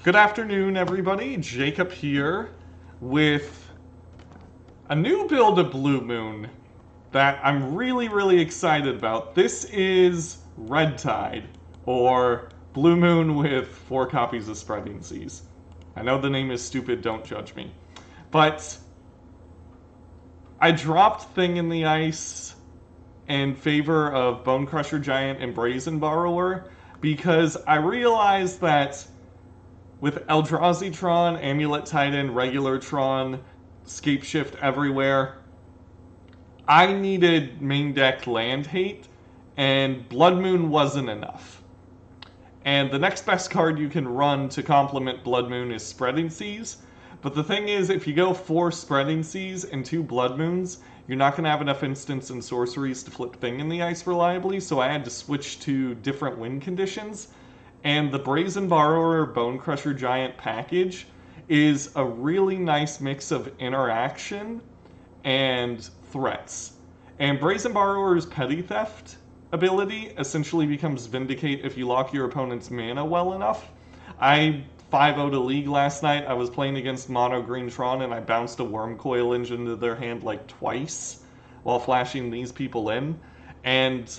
Good afternoon, everybody. Jacob here with a new build of Blue Moon that I'm really excited about. This is Red Tide, or Blue Moon with 4 copies of Spreading Seas. I know the name is stupid, don't judge me. But I dropped Thing in the Ice in favor of Bonecrusher Giant and Brazen Borrower because I realized that with Eldrazi Tron, Amulet Titan, Regular Tron, Scape Shift everywhere, I needed main deck land hate, and Blood Moon wasn't enough. And the next best card you can run to complement Blood Moon is Spreading Seas. But the thing is, if you go 4 Spreading Seas and 2 Blood Moons, you're not going to have enough instants and sorceries to flip Thing in the Ice reliably, so I had to switch to different win conditions. And the Brazen Borrower Bonecrusher Giant package is a really nice mix of interaction and threats. And Brazen Borrower's Petty Theft ability essentially becomes Vindicate if you lock your opponent's mana well enough. I 5-0'd a league last night. I was playing against Mono Green Tron and I bounced a Worm Coil Engine into their hand like twice while flashing these people in. And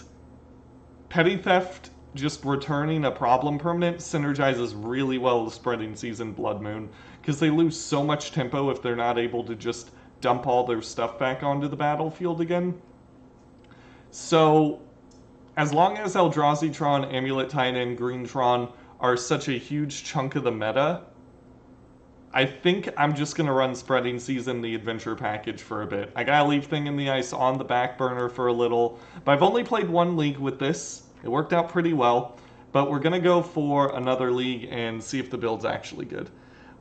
Petty Theft just returning a problem permanent synergizes really well with Spreading Seas and Blood Moon because they lose so much tempo if they're not able to just dump all their stuff back onto the battlefield again. So as long as Eldrazi Tron, Amulet Titan, Green Tron are such a huge chunk of the meta, I think I'm just going to run Spreading Seas in the Adventure package for a bit. I gotta leave Thing in the Ice on the back burner for a little, but I've only played 1 league with this. It worked out pretty well, but we're going to go for another league and see if the build's actually good.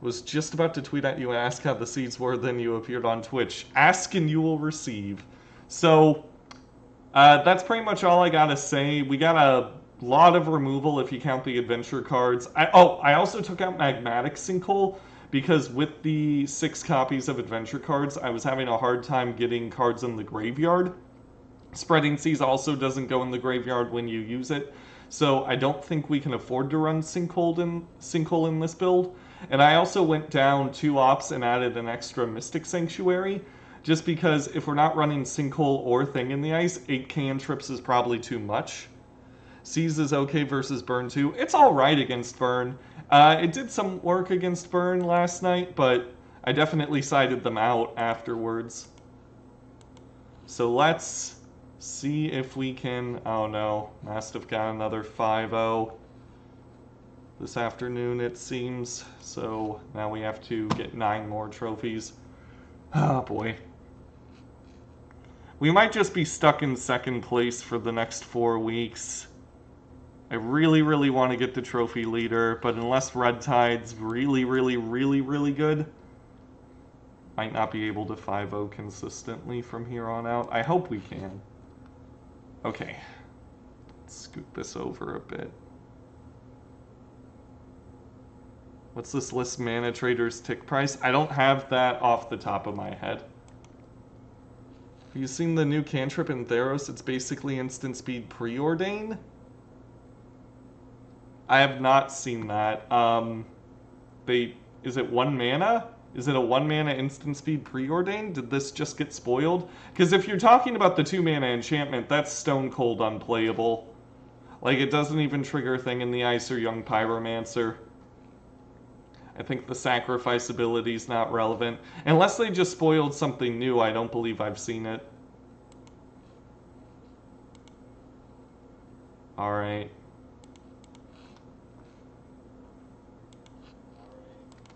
Was just about to tweet at you and ask how the seeds were, then you appeared on Twitch. Ask and you will receive. So, that's pretty much all I gotta say. We got a lot of removal if you count the adventure cards. I also took out Magmatic Sinkhole because with the 6 copies of adventure cards, I was having a hard time getting cards in the graveyard. Spreading Seas also doesn't go in the graveyard when you use it, so I don't think we can afford to run Sinkhole in this build. And I also went down 2 ops and added an extra Mystic Sanctuary, just because if we're not running Sinkhole or Thing in the Ice, 8 cantrips is probably too much. Seas is okay versus Burn 2. It's alright against Burn. It did some work against Burn last night, but I definitely sided them out afterwards. So let's see if we can... Oh no, Mastiff got another 5-0 this afternoon, it seems. So now we have to get 9 more trophies. Oh boy. We might just be stuck in 2nd place for the next 4 weeks. I really want to get the trophy leader, but unless Red Tide's really good, might not be able to 5-0 consistently from here on out. I hope we can. Okay, let's scoot this over a bit. What's this list Mana Trader's tick price? I don't have that off the top of my head. Have you seen the new cantrip in Theros? It's basically instant speed preordain? I have not seen that. Is it 1 mana? Is it a 1 mana instant speed preordain? Did this just get spoiled? Because if you're talking about the 2 mana enchantment, that's stone cold unplayable. Like, it doesn't even trigger Thing in the Ice or Young Pyromancer. I think the sacrifice ability is not relevant. Unless they just spoiled something new, I don't believe I've seen it. Alright.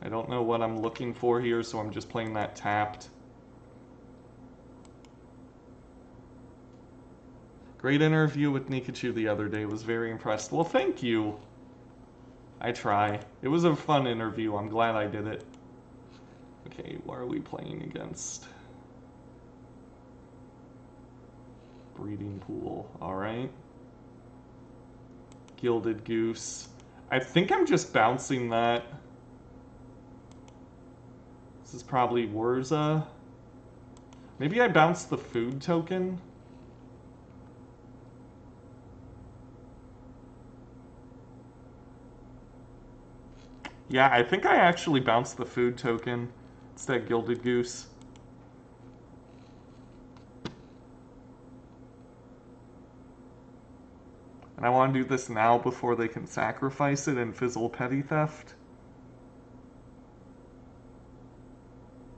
I don't know what I'm looking for here, so I'm just playing that tapped. Great interview with Nikachu the other day. Was very impressed. Well, thank you. I try. It was a fun interview. I'm glad I did it. Okay, what are we playing against? Breeding Pool. Alright. Gilded Goose. I think I'm just bouncing that. This is probably Wurza. Maybe I bounced the food token. Yeah, I think I actually bounced the food token instead of Gilded Goose. And I want to do this now before they can sacrifice it and fizzle Petty Theft.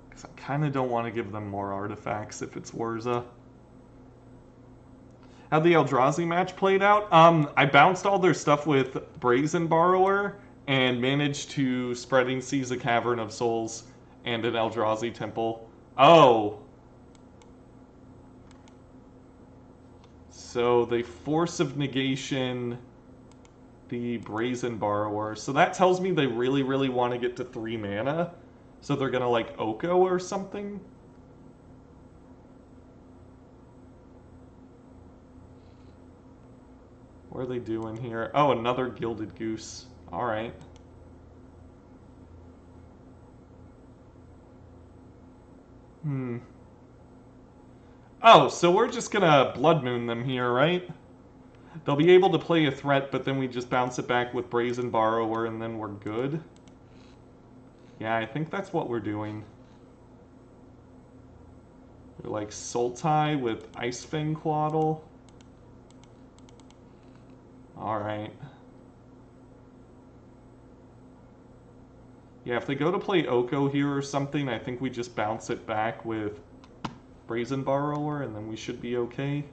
Because I kind of don't want to give them more artifacts if it's Wurza. How the Eldrazi match played out? I bounced all their stuff with Brazen Borrower and managed to Spreading Seas, a Cavern of Souls, and an Eldrazi Temple. Oh! So they Force of Negation the Brazen Borrower. So that tells me they really, really want to get to 3 mana. So they're going to, like, Oko or something? What are they doing here? Oh, another Gilded Goose. Alright. Oh, so we're just gonna Blood Moon them here, right? They'll be able to play a threat, but then we just bounce it back with Brazen Borrower and then we're good. Yeah, I think that's what we're doing. We're like Sultai with Icefang Quaddle. Alright. Yeah, if they go to play Oko here or something, I think we just bounce it back with Brazen Borrower and then we should be okay.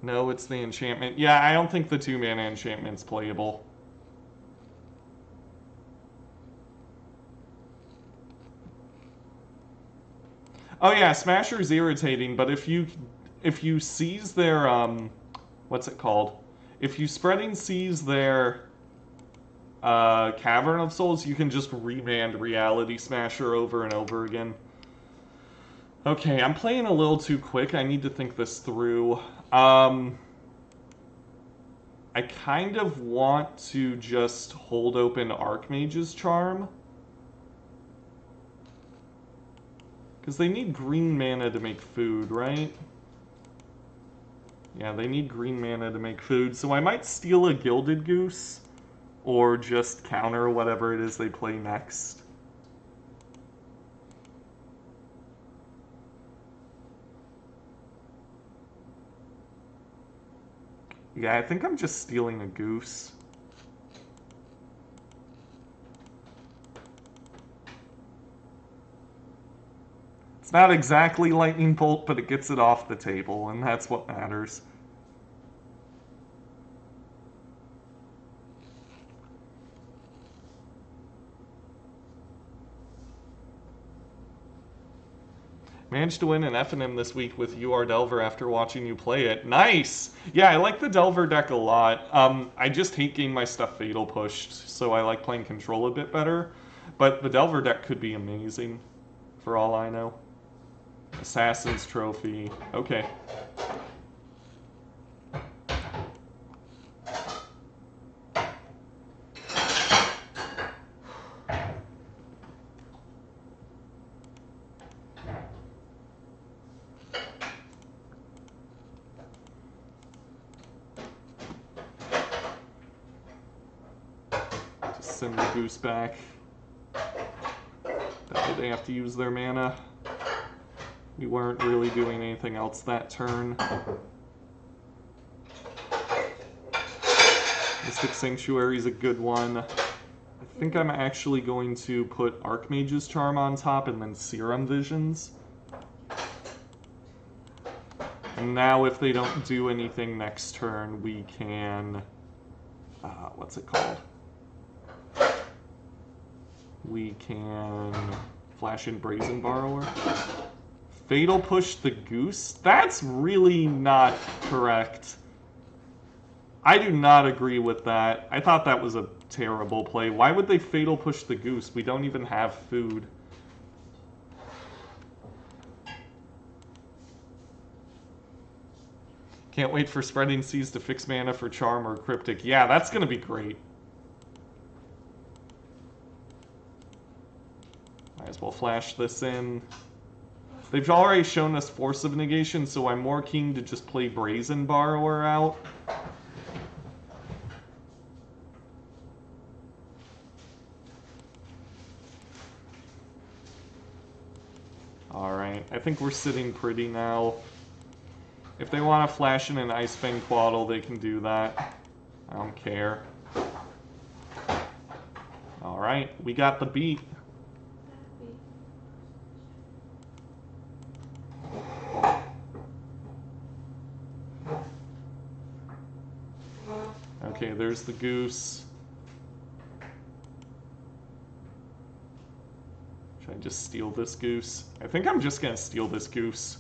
No, it's the enchantment. Yeah, I don't think the 2-mana enchantment's playable. Oh yeah, Smasher's irritating, but if you seize their what's it called? If you Spreading Seas their Cavern of Souls, you can just remand Reality Smasher over and over again. Okay, I'm playing a little too quick. I need to think this through. I kind of want to just hold open Archmage's Charm. Because they need green mana to make food, right? Yeah, they need green mana to make food, so I might steal a Gilded Goose, or just counter whatever it is they play next. Yeah, I think I'm just stealing a goose. It's not exactly Lightning Bolt, but it gets it off the table, and that's what matters. Managed to win an FNM this week with UR Delver after watching you play it. Nice! Yeah, I like the Delver deck a lot. I just hate getting my stuff Fatal pushed, so I like playing Control a bit better. But the Delver deck could be amazing, for all I know. Assassin's Trophy. Okay. Just send the goose back. That way they have to use their mana. We weren't really doing anything else that turn. Mystic Sanctuary is a good one. I think I'm actually going to put Archmage's Charm on top and then Serum Visions. And now if they don't do anything next turn, we can... what's it called? We can flash in Brazen Borrower. Fatal push the goose? That's really not correct. I do not agree with that. I thought that was a terrible play. Why would they fatal push the goose? We don't even have food. Can't wait for Spreading Seas to fix mana for Charm or Cryptic. Yeah, that's going to be great. Might as well flash this in. They've already shown us Force of Negation, so I'm more keen to just play Brazen Borrower out. Alright, I think we're sitting pretty now. If they want to flash in an Icefang Quaddle, they can do that. I don't care. Alright, we got the beat. Okay, there's the goose. Should I just steal this goose? I think I'm just gonna steal this goose.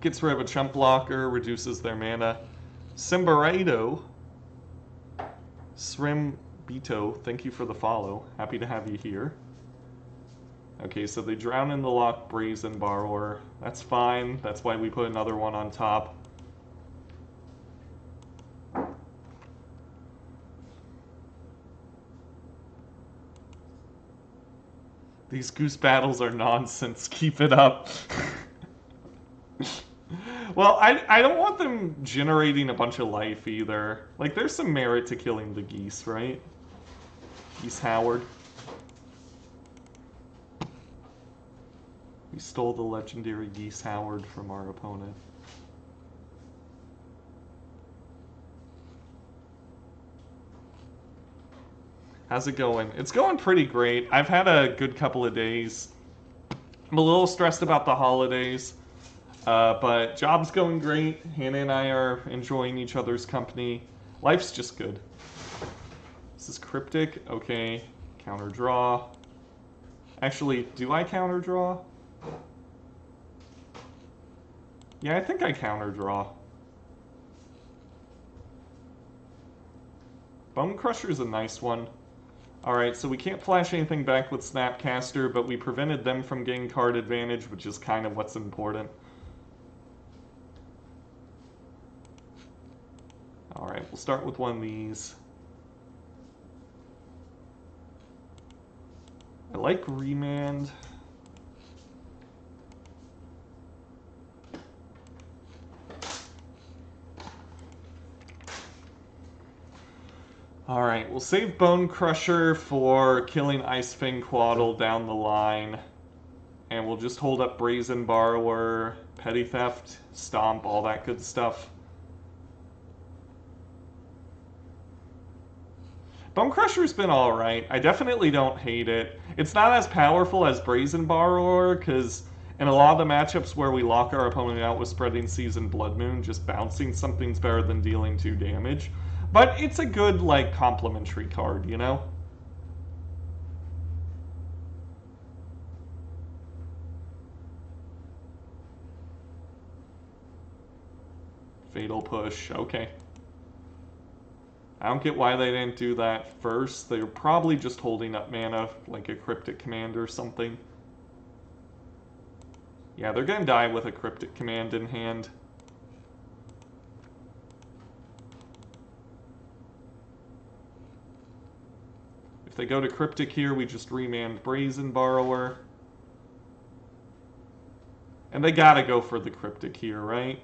Gets rid of a chump blocker, reduces their mana. Simbarito. Srim Beto, thank you for the follow. Happy to have you here. Okay, so they drown in the lock Brazen Borrower. That's fine. That's why we put another one on top. These goose battles are nonsense. Keep it up. Well, I don't want them generating a bunch of life either. Like, there's some merit to killing the geese, right? Geese Howard. We stole the legendary Geese Howard from our opponent. How's it going? It's going pretty great. I've had a good couple of days. I'm a little stressed about the holidays. But job's going great. Hannah and I are enjoying each other's company. Life's just good. This is Cryptic. Okay. Counter draw. Actually, do I counter draw? Yeah, I think I counter draw. Bonecrusher's a nice one. Alright, so we can't flash anything back with Snapcaster, but we prevented them from getting card advantage, which is kind of what's important. Alright, we'll start with one of these. I like Remand. Alright, we'll save Bonecrusher for killing Icefang Quaddle down the line. And we'll just hold up Brazen Borrower, Petty Theft, Stomp, all that good stuff. Bonecrusher's been alright. I definitely don't hate it. It's not as powerful as Brazen Borrower, because in a lot of the matchups where we lock our opponent out with Spreading Seas and Blood Moon, just bouncing something's better than dealing 2 damage. But it's a good, like, complementary card, you know? Fatal Push, okay. I don't get why they didn't do that first. They're probably just holding up mana, like a Cryptic Command or something. Yeah, they're gonna die with a Cryptic Command in hand. If they go to Cryptic here, we just Remand Brazen Borrower. And they gotta go for the Cryptic here, right?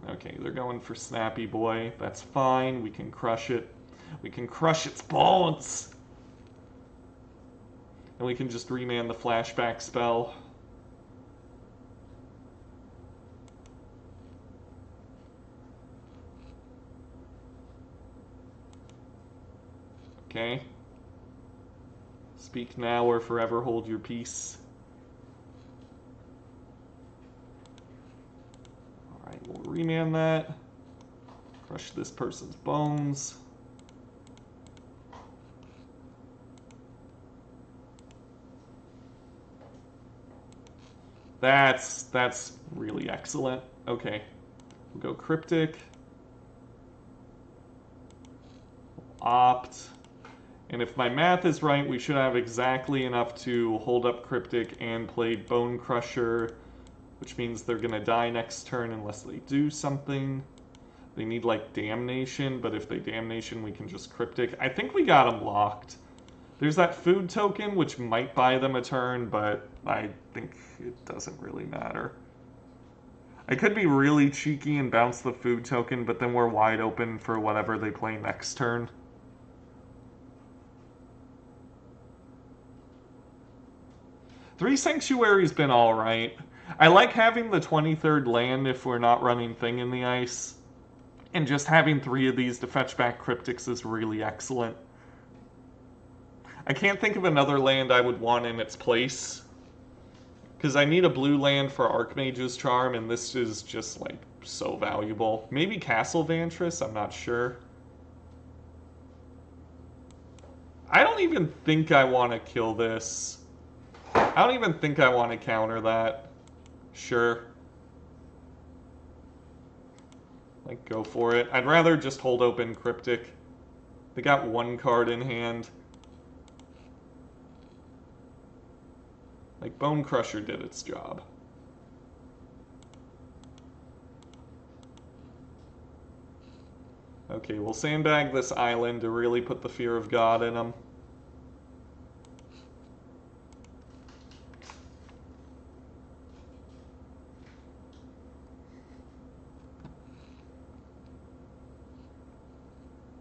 Okay, they're going for Snappy Boy. That's fine. We can crush it. We can crush its bones! And we can just Remand the flashback spell. Okay. Speak now or forever hold your peace. Alright, we'll Remand that. Crush this person's bones. That's really excellent. Okay. We'll go Cryptic. Opt. And if my math is right, we should have exactly enough to hold up Cryptic and play Bonecrusher, which means they're going to die next turn unless they do something. They need, like, Damnation, but if they Damnation, we can just Cryptic. I think we got them locked. There's that food token, which might buy them a turn, but I think it doesn't really matter. I could be really cheeky and bounce the food token, but then we're wide open for whatever they play next turn. Three Sanctuary's been alright. I like having the 23rd land if we're not running Thing in the Ice. And just having 3 of these to fetch back Cryptics is really excellent. I can't think of another land I would want in its place. Because I need a blue land for Archmage's Charm, and this is just, like, so valuable. Maybe Castle Vantress, I'm not sure. I don't even think I want to kill this. I don't even think I want to counter that. Sure. Like, go for it. I'd rather just hold open Cryptic. They got 1 card in hand. Like, Bonecrusher did its job. Okay, we'll sandbag this island to really put the fear of God in them.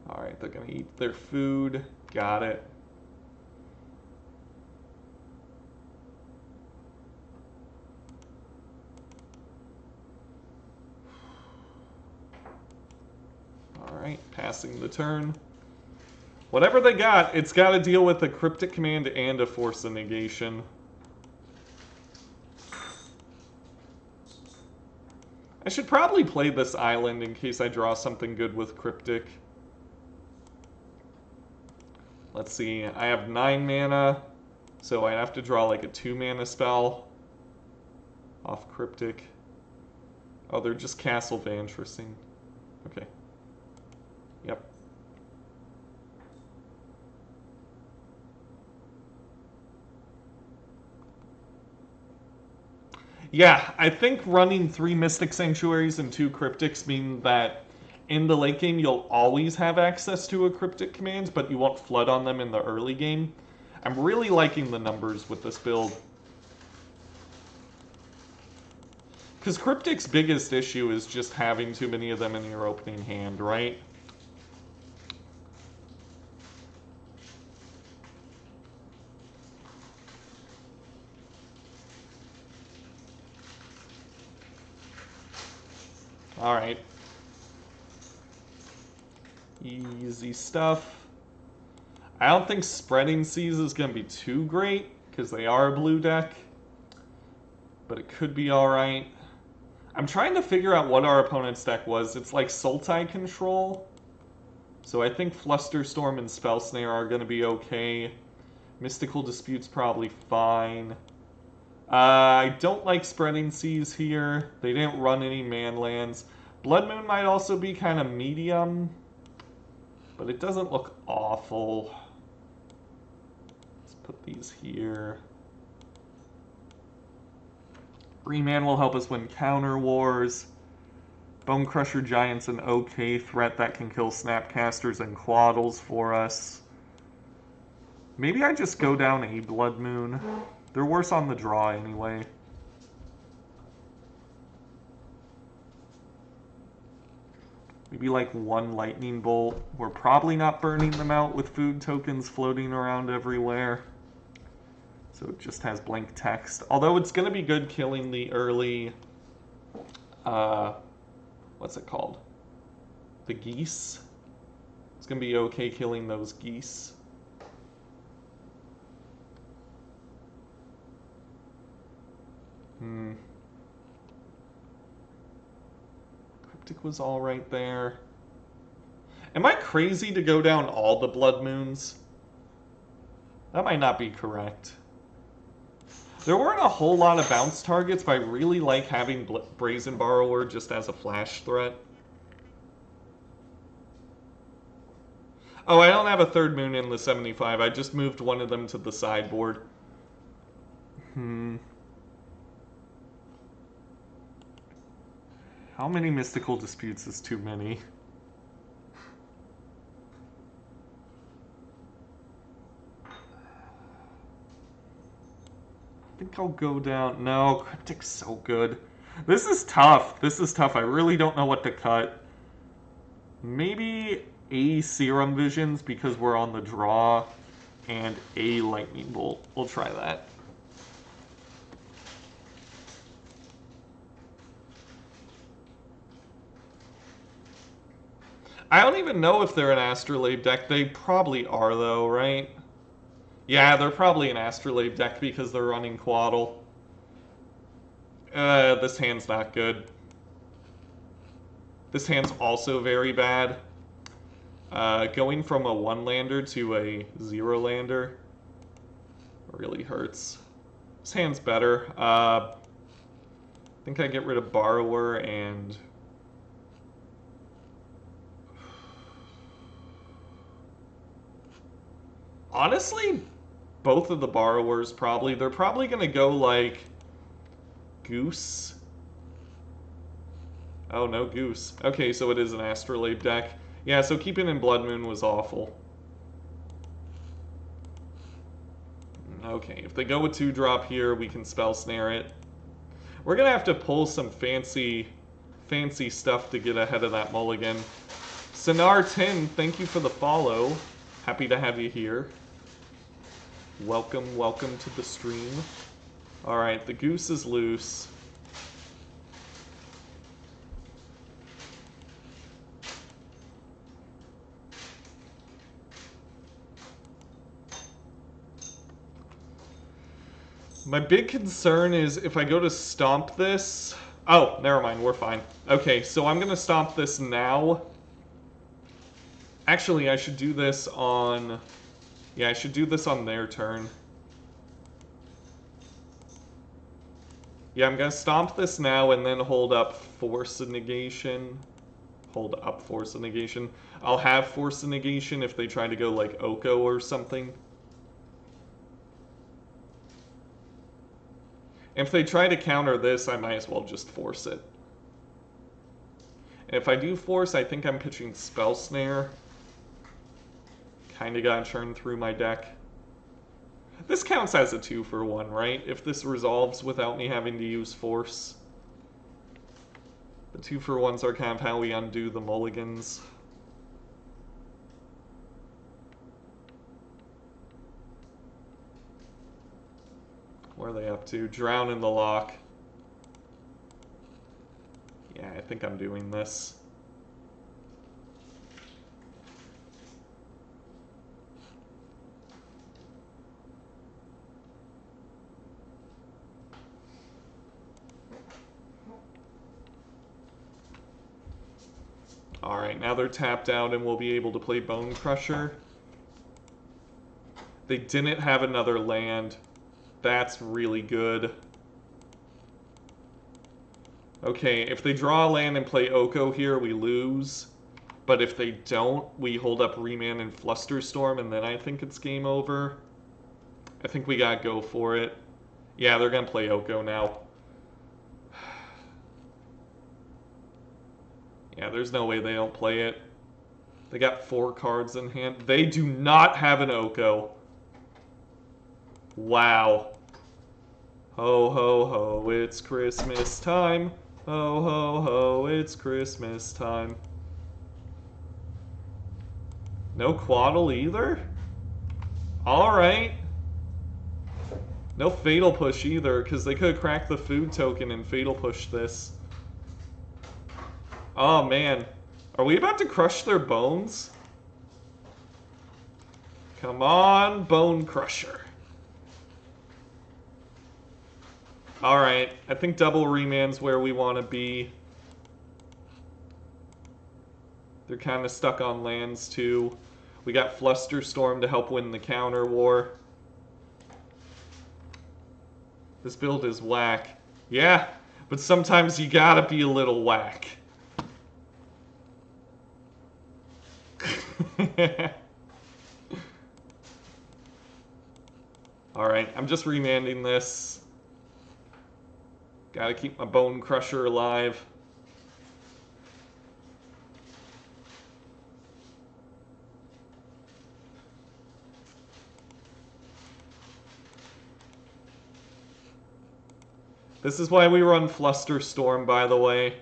Alright, they're gonna eat their food. Got it. Alright, passing the turn. Whatever they got, it's got to deal with a Cryptic Command and a Force of Negation. I should probably play this island in case I draw something good with Cryptic. Let's see, I have 9 mana, so I have to draw like a 2 mana spell off Cryptic. Oh, they're just Castle Vantressing. Okay. Yep. Yeah, I think running 3 Mystic Sanctuaries and 2 Cryptics mean that in the late game you'll always have access to a Cryptic Command, but you won't flood on them in the early game. I'm really liking the numbers with this build. Because Cryptic's biggest issue is just having too many of them in your opening hand, right? Alright. Easy stuff. I don't think Spreading Seas is going to be too great, because they are a blue deck. But it could be alright. I'm trying to figure out what our opponent's deck was. It's like Sultai Control. So I think Flusterstorm and Spell Snare are going to be okay. Mystical Dispute's probably fine. I don't like Spreading Seas here. They didn't run any man lands. Blood Moon might also be kind of medium, but it doesn't look awful. Let's put these here. Remand will help us win Counter Wars. Bonecrusher Giant's an okay threat that can kill Snapcasters and Quaddles for us. Maybe I just go down a Blood Moon. They're worse on the draw anyway. Maybe like 1 Lightning Bolt. We're probably not burning them out with food tokens floating around everywhere. So it just has blank text. Although it's going to be good killing the early... what's it called? The geese. It's going to be okay killing those geese. Cryptic was all right there. Am I crazy to go down all the Blood Moons? That might not be correct. There weren't a whole lot of bounce targets, but I really like having Brazen Borrower just as a flash threat. Oh, I don't have a third moon in the 75. I just moved one of them to the sideboard. How many Mystical Disputes is too many? I think I'll go down. No, Cryptic's so good. This is tough. This is tough. I really don't know what to cut. Maybe a Serum Visions because we're on the draw, and a Lightning Bolt. We'll try that. I don't even know if they're an Astrolabe deck. They probably are, though, right? Yeah, they're probably an Astrolabe deck because they're running Quaddle. This hand's not good. This hand's also very bad. Going from a 1-lander to a 0-lander really hurts. This hand's better. I think I get rid of Borrower and... Honestly, both of the Borrowers probably. They're probably going to go like Goose. Oh, no Goose. Okay, so it is an Astrolabe deck. Yeah, so keeping in Blood Moon was awful. Okay, if they go with 2-drop here, we can Spell Snare it. We're going to have to pull some fancy stuff to get ahead of that mulligan. Sinar10, thank you for the follow. Happy to have you here. Welcome, welcome to the stream. Alright, the Goose is loose. My big concern is if I go to stomp this... Oh, never mind, we're fine. Okay, so I'm going to stomp this now. Actually, I should do this on... Yeah, I should do this on their turn. Yeah, I'm going to stomp this now and then hold up Force of Negation. Hold up Force of Negation. I'll have Force of Negation if they try to go like Oko or something. If they try to counter this, I might as well just force it. And if I do force, I think I'm pitching Spell Snare. Kinda got churned through my deck. This counts as a 2-for-1, right? If this resolves without me having to use force. The 2-for-1s are kind of how we undo the mulligans. What are they up to? Drown in the Loch. Yeah, I think I'm doing this. Alright, now they're tapped out and we'll be able to play Bonecrusher. They didn't have another land. That's really good. Okay, if they draw a land and play Oko here, we lose. But if they don't, we hold up Remand and Flusterstorm, and then I think it's game over. I think we gotta go for it. Yeah, they're gonna play Oko now. Yeah, there's no way they don't play it. They got 4 cards in hand. They do not have an Oko. Wow. Ho, ho, ho, it's Christmas time. Ho, ho, ho, it's Christmas time. No Quaddle either? Alright. No Fatal Push either, because they could have cracked the food token and Fatal Push this. Oh, man. Are we about to crush their bones? Come on, Bonecrusher. Alright, I think double Remand's where we want to be. They're kind of stuck on lands, too. We got Flusterstorm to help win the counter war. This build is whack. Yeah, but sometimes you gotta be a little whack. Alright, I'm just remanding this. Gotta keep my Bonecrusher alive. This is why we run Flusterstorm, by the way.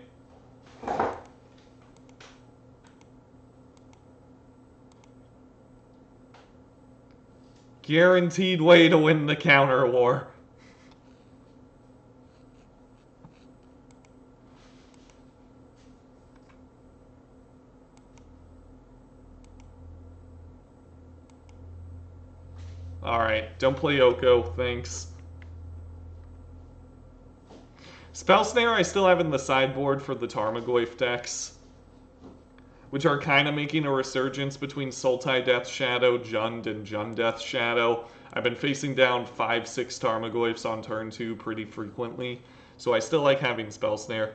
Guaranteed way to win the counter war. Alright, don't play Oko, thanks. Spell Snare I still have in the sideboard for the Tarmogoyf decks, which are kind of making a resurgence between Sultai Death Shadow, Jund, and Jund Death Shadow. I've been facing down 5-6 Tarmogoyfs on turn 2 pretty frequently, so I still like having Spell Snare.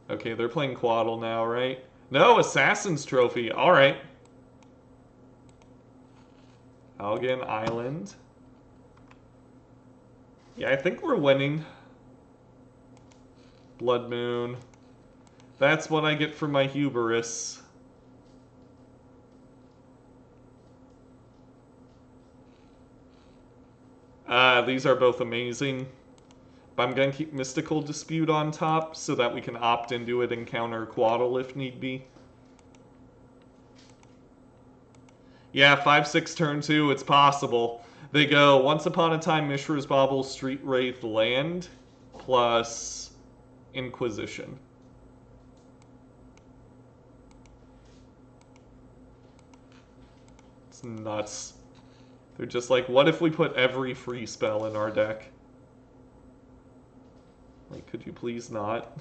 Okay, they're playing Quaddle now, right? No, Assassin's Trophy. Alright. Algan Island. Yeah, I think we're winning. Blood Moon. That's what I get for my hubris. These are both amazing. But I'm going to keep Mystical Dispute on top so that we can opt into it and counter Quaddle if need be. Yeah, 5-6 turn 2, it's possible. They go Once Upon a Time, Mishra's Bauble, Street Wraith, Land, plus Inquisition. It's nuts. They're just like, what if we put every free spell in our deck? Like, could you please not?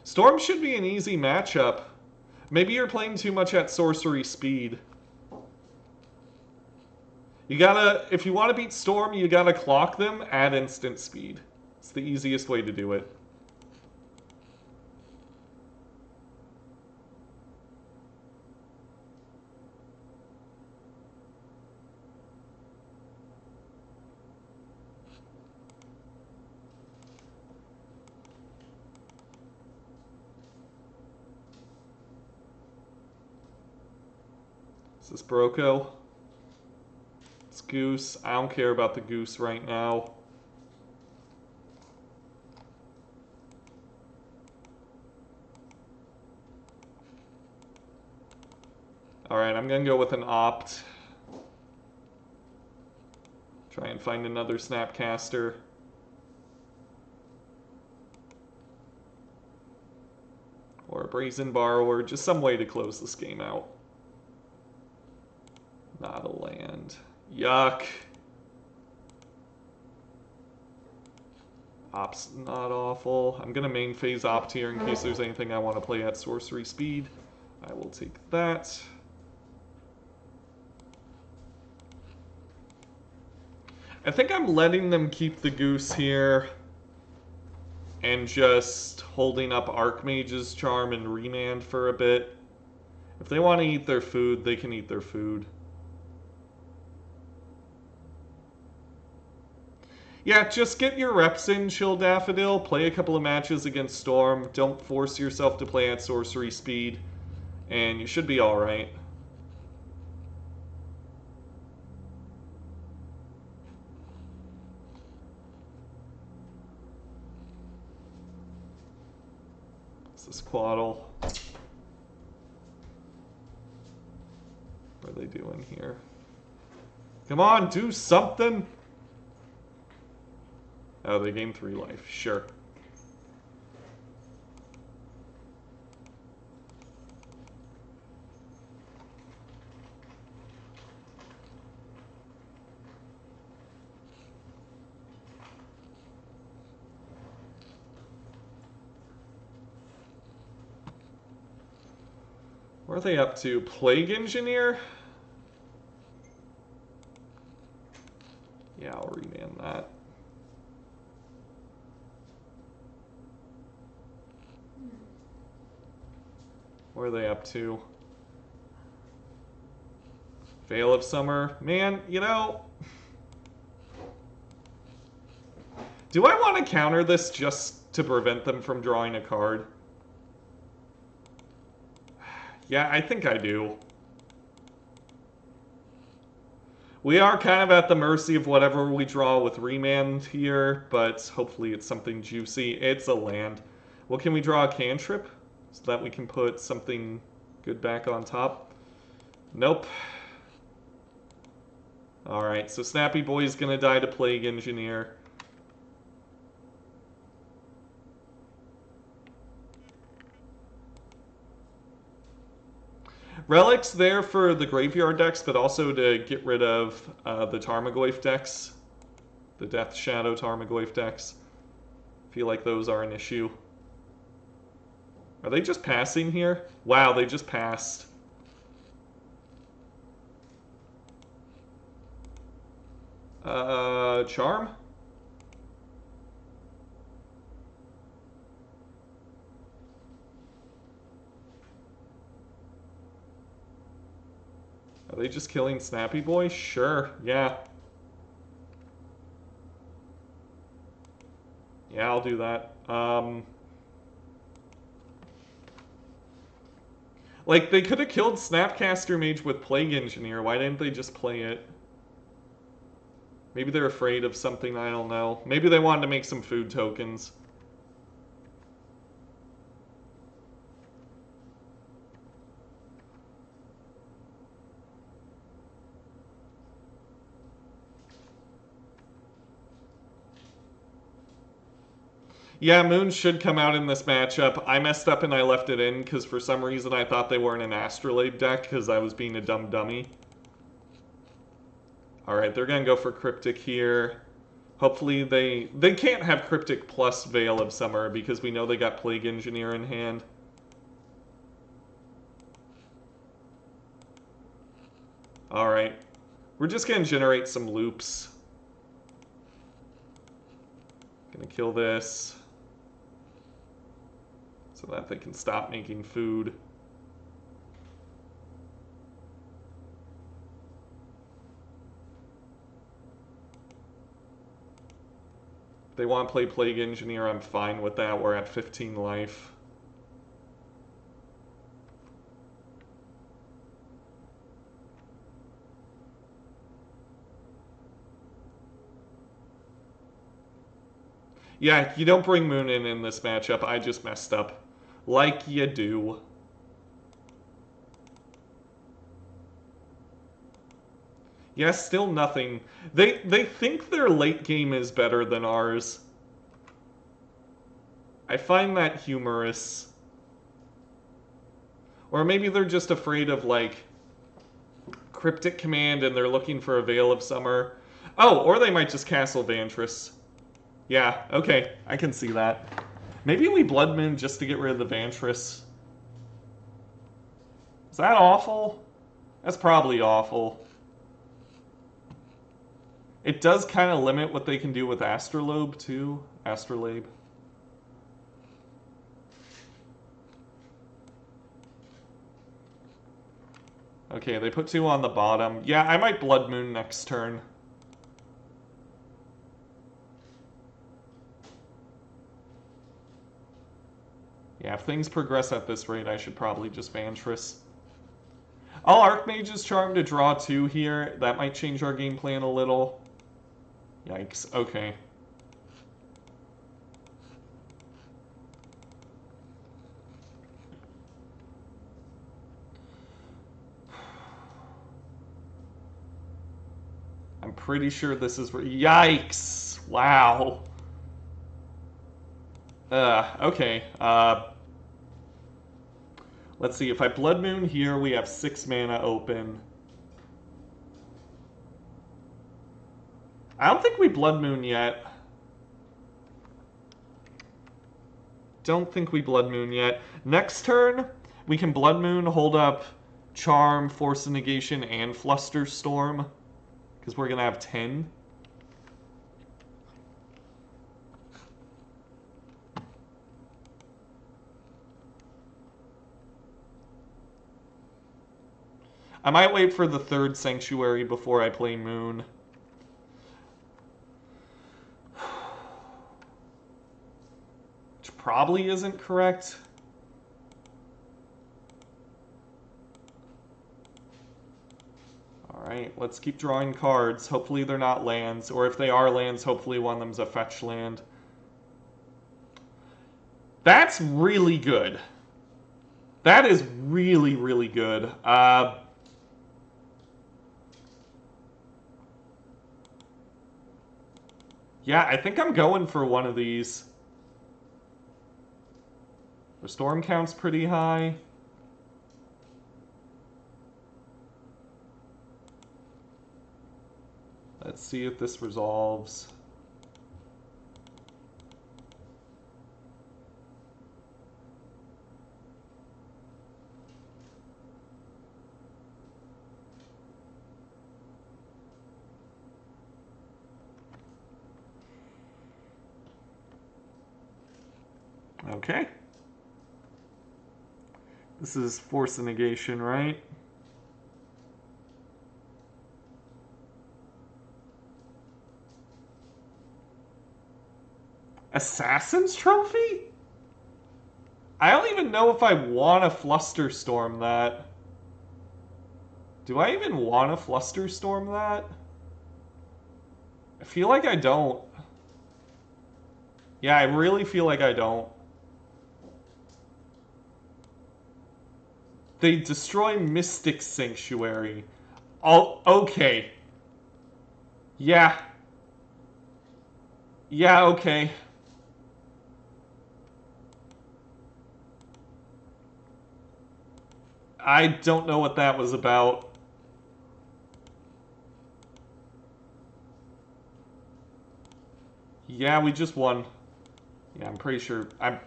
Storm should be an easy matchup. Maybe you're playing too much at sorcery speed. You gotta, if you want to beat Storm, you gotta clock them at instant speed. It's the easiest way to do it. Is this Broco? It's Goose. I don't care about the Goose right now. Alright, I'm gonna go with an Opt. Try and find another Snapcaster. Or a Brazen Borrower. Just some way to close this game out. Not a land. Yuck. Opt's not awful. I'm going to main phase Opt here in case there's anything I want to play at sorcery speed. I will take that. I think I'm letting them keep the Goose here and just holding up Archmage's Charm and Remand for a bit. If they want to eat their food, they can eat their food. Yeah, just get your reps in, Chill Daffodil. Play a couple of matches against Storm. Don't force yourself to play at sorcery speed, and you should be alright. This is Quaddle. What are they doing here? Come on, do something! Oh, they gained 3 life. Sure. What are they up to? Plague Engineer? What are they up to? Veil of Summer. Man, you know... Do I want to counter this just to prevent them from drawing a card? Yeah, I think I do. We are kind of at the mercy of whatever we draw with Remand here, but hopefully it's something juicy. It's a land. Well, can we draw a cantrip so that we can put something good back on top? Nope. Alright, so Snappy Boy's gonna die to Plague Engineer. Relic's there for the graveyard decks, but also to get rid of the Tarmogoyf decks. The Death Shadow Tarmogoyf decks. Feel like those are an issue. Are they just passing here? Wow, they just passed. Charm? Are they just killing Snappy Boy? Sure, yeah. Yeah, I'll do that. Like, they could have killed Snapcaster Mage with Plague Engineer. Why didn't they just play it? Maybe they're afraid of something, I don't know. Maybe they wanted to make some food tokens. Yeah, Moon should come out in this matchup. I messed up and I left it in because for some reason I thought they were in an Astrolabe deck because I was being a dumb dummy. Alright, they're going to go for Cryptic here. Hopefully they can't have Cryptic plus Veil of Summer because we know they got Plague Engineer in hand. Alright. We're just going to generate some loops. Gonna kill this so that they can stop making food. If they want to play Plague Engineer, I'm fine with that. We're at 15 life. Yeah, you don't bring Moon in this matchup. I just messed up. Like you do. Yeah, still nothing. They think their late game is better than ours. I find that humorous. Or maybe they're just afraid of, like, Cryptic Command and they're looking for a Veil of Summer. Oh, or they might just Castle Vantress. Yeah, okay, I can see that. Maybe we Blood Moon just to get rid of the Vantress. Is that awful? That's probably awful. It does kind of limit what they can do with Astrolabe, too. Astrolabe. Okay, they put 2 on the bottom. Yeah, I might Blood Moon next turn. Yeah, if things progress at this rate, I should probably just Vantress. I'll Archmage's Charm to draw 2 here. That might change our game plan a little. Yikes, okay. I'm pretty sure this is where... Yikes! Wow. Okay. Let's see, if I Blood Moon here, we have 6 mana open. I don't think we Blood Moon yet. Don't think we Blood Moon yet. Next turn, we can Blood Moon, hold up Charm, Force of Negation, and Flusterstorm. Because we're going to have 10. I might wait for the third Sanctuary before I play Moon. Which probably isn't correct. Alright, let's keep drawing cards. Hopefully they're not lands, or if they are lands, hopefully one of them's a fetch land. That's really good. That is really, really good. Yeah, I think I'm going for one of these. The storm count's pretty high. Let's see if this resolves. Okay. This is Force of Negation, right? Assassin's Trophy? I don't even know if I want to Flusterstorm that. Do I even want to Flusterstorm that? I feel like I don't. Yeah, I really feel like I don't. They destroy Mystic Sanctuary. Oh, okay. Yeah. Yeah, okay. I don't know what that was about. Yeah, we just won. Yeah, I'm pretty sure. I'm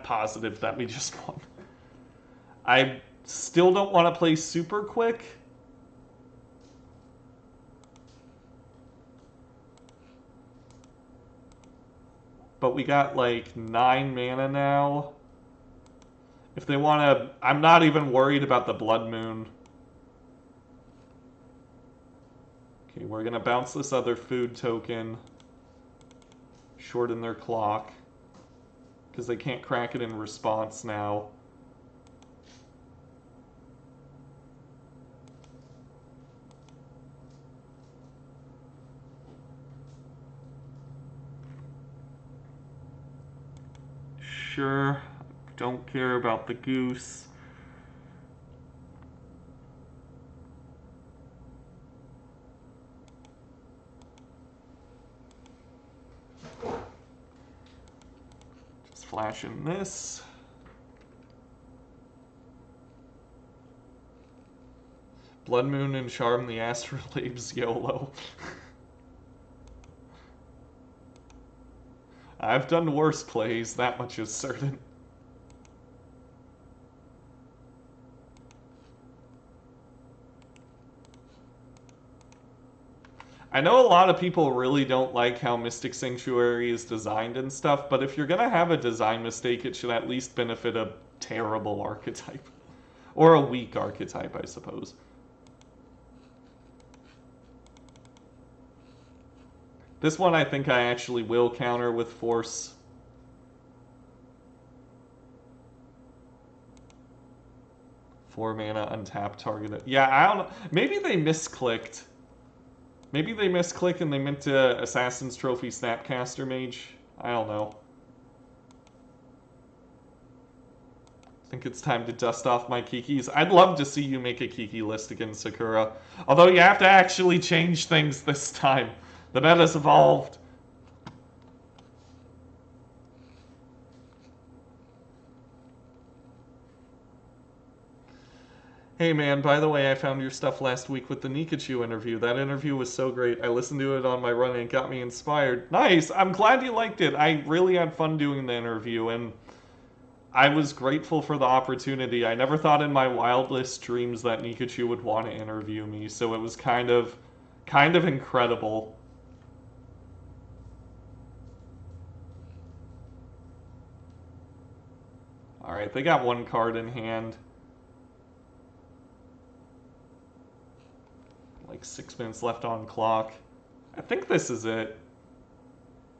positive that we just won. I still don't want to play super quick. But we got like 9 mana now. If they want to... I'm not even worried about the Blood Moon. Okay, we're going to bounce this other food token. Shorten their clock. Because they can't crack it in response now. Sure. Don't care about the goose. Just flash in this. Blood Moon and Charm the Astrolabes YOLO. I've done worse plays, that much is certain. I know a lot of people really don't like how Mystic Sanctuary is designed and stuff, but if you're gonna have a design mistake, it should at least benefit a terrible archetype. Or a weak archetype, I suppose. This one I think I actually will counter with Force. Four mana, untap, target it. Yeah, I don't know. Maybe they misclicked. Maybe they misclicked and they meant to Assassin's Trophy Snapcaster Mage. I don't know. I think it's time to dust off my Kikis. I'd love to see you make a Kiki list against Sakura. Although you have to actually change things this time. The meta's evolved. Hey man, by the way, I found your stuff last week with the Nikachu interview. That interview was so great. I listened to it on my run and it got me inspired. Nice! I'm glad you liked it. I really had fun doing the interview and I was grateful for the opportunity. I never thought in my wildest dreams that Nikachu would want to interview me, so it was kind of incredible. Alright, they got one card in hand. 6 minutes left on clock. I think this is it.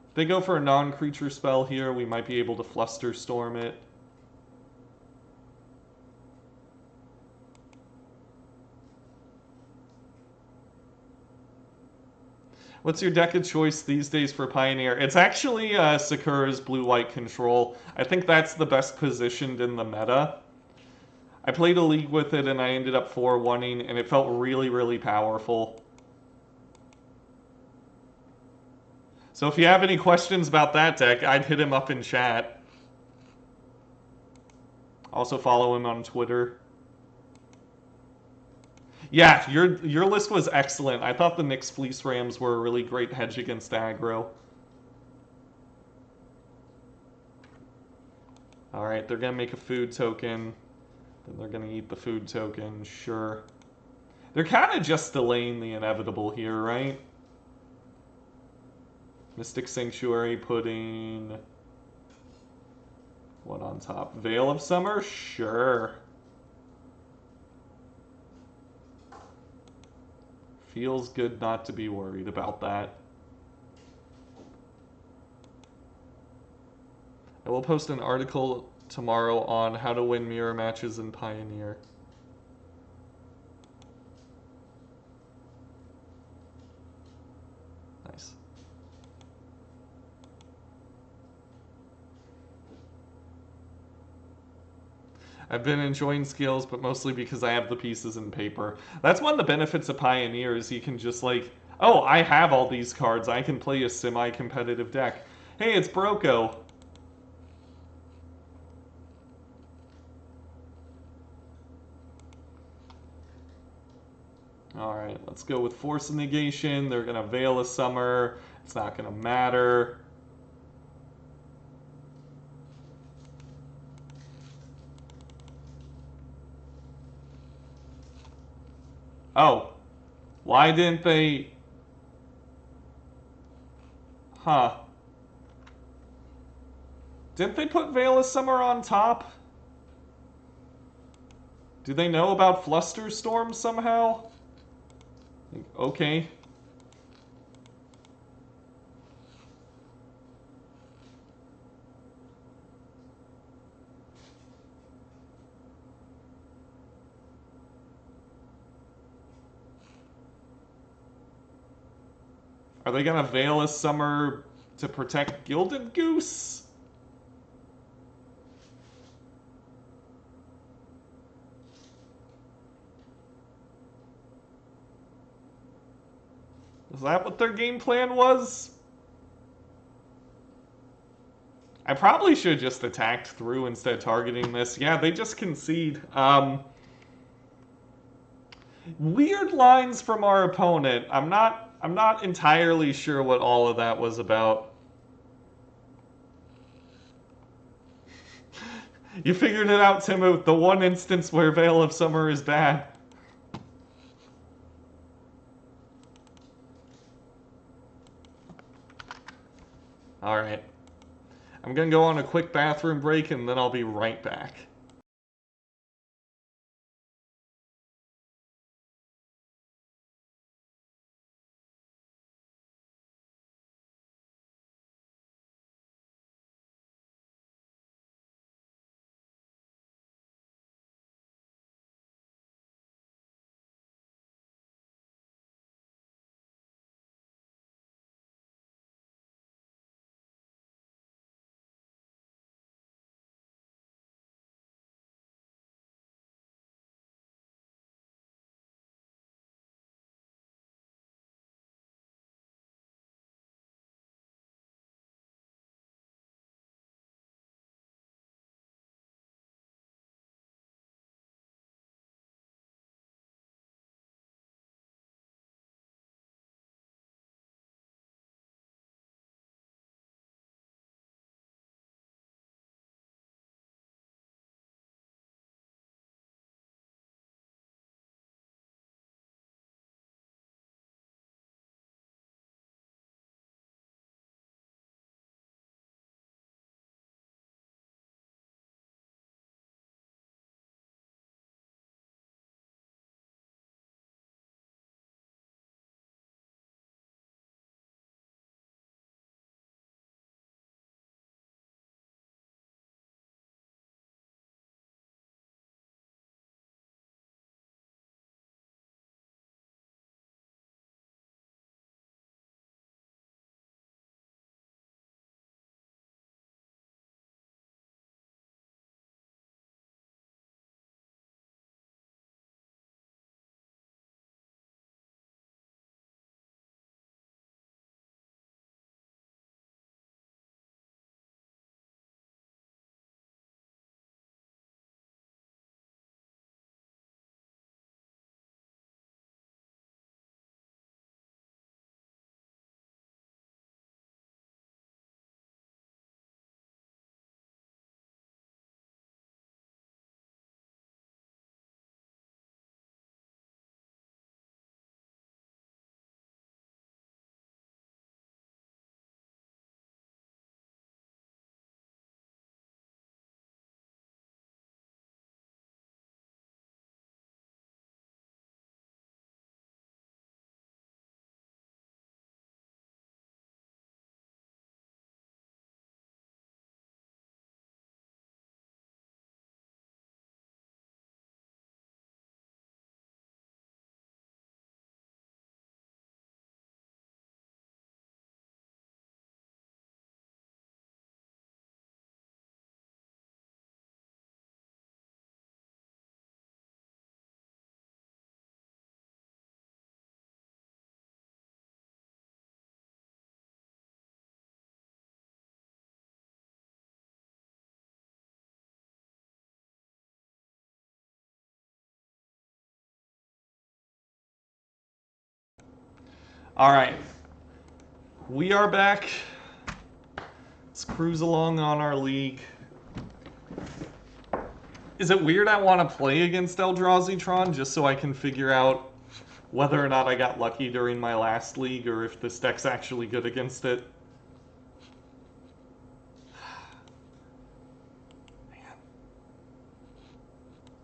If they go for a non-creature spell here, we might be able to Flusterstorm it. What's your deck of choice these days for Pioneer? It's actually Sakura's blue-white control. I think that's the best positioned in the meta. I played a league with it and I ended up 4-1-ing, and it felt really, really powerful. So if you have any questions about that deck, I'd hit him up in chat. Also follow him on Twitter. Yeah, your list was excellent. I thought the Nyx Fleece Rams were a really great hedge against aggro. Alright, they're going to make a food token. Then they're going to eat the food token, sure. They're kind of just delaying the inevitable here, right? Mystic Sanctuary putting... what on top? Veil of Summer? Sure. Feels good not to be worried about that. I will post an article tomorrow on how to win mirror matches in Pioneer. Nice. I've been enjoying Scales, but mostly because I have the pieces in paper. That's one of the benefits of Pioneer, is you can just like, oh, I have all these cards. I can play a semi-competitive deck. Hey, it's Broko. Alright, let's go with Force of Negation. They're going to Veil of Summer. It's not going to matter. Oh. Why didn't they... Huh. Didn't they put Veil of Summer on top? Do they know about Flusterstorm somehow? Okay. Are they gonna Veil of Summer to protect Gilded Goose? Is that what their game plan was? I probably should have just attacked through instead of targeting this. Yeah, they just concede. Weird lines from our opponent. I'm not entirely sure what all of that was about. You figured it out, Timo. The one instance where Veil of Summer is bad. Alright. I'm gonna go on a quick bathroom break and then I'll be right back. Alright. We are back. Let's cruise along on our league. Is it weird I want to play against Eldrazi Tron just so I can figure out whether or not I got lucky during my last league or if this deck's actually good against it? Man.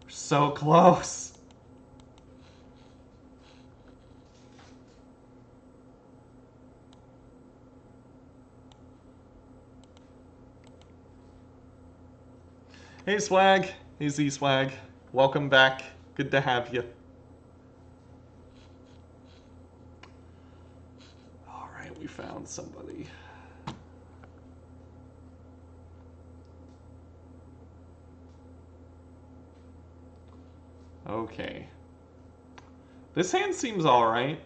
We're so close. Hey Swag, hey Z Swag, welcome back. Good to have you. All right, we found somebody. Okay. This hand seems all right.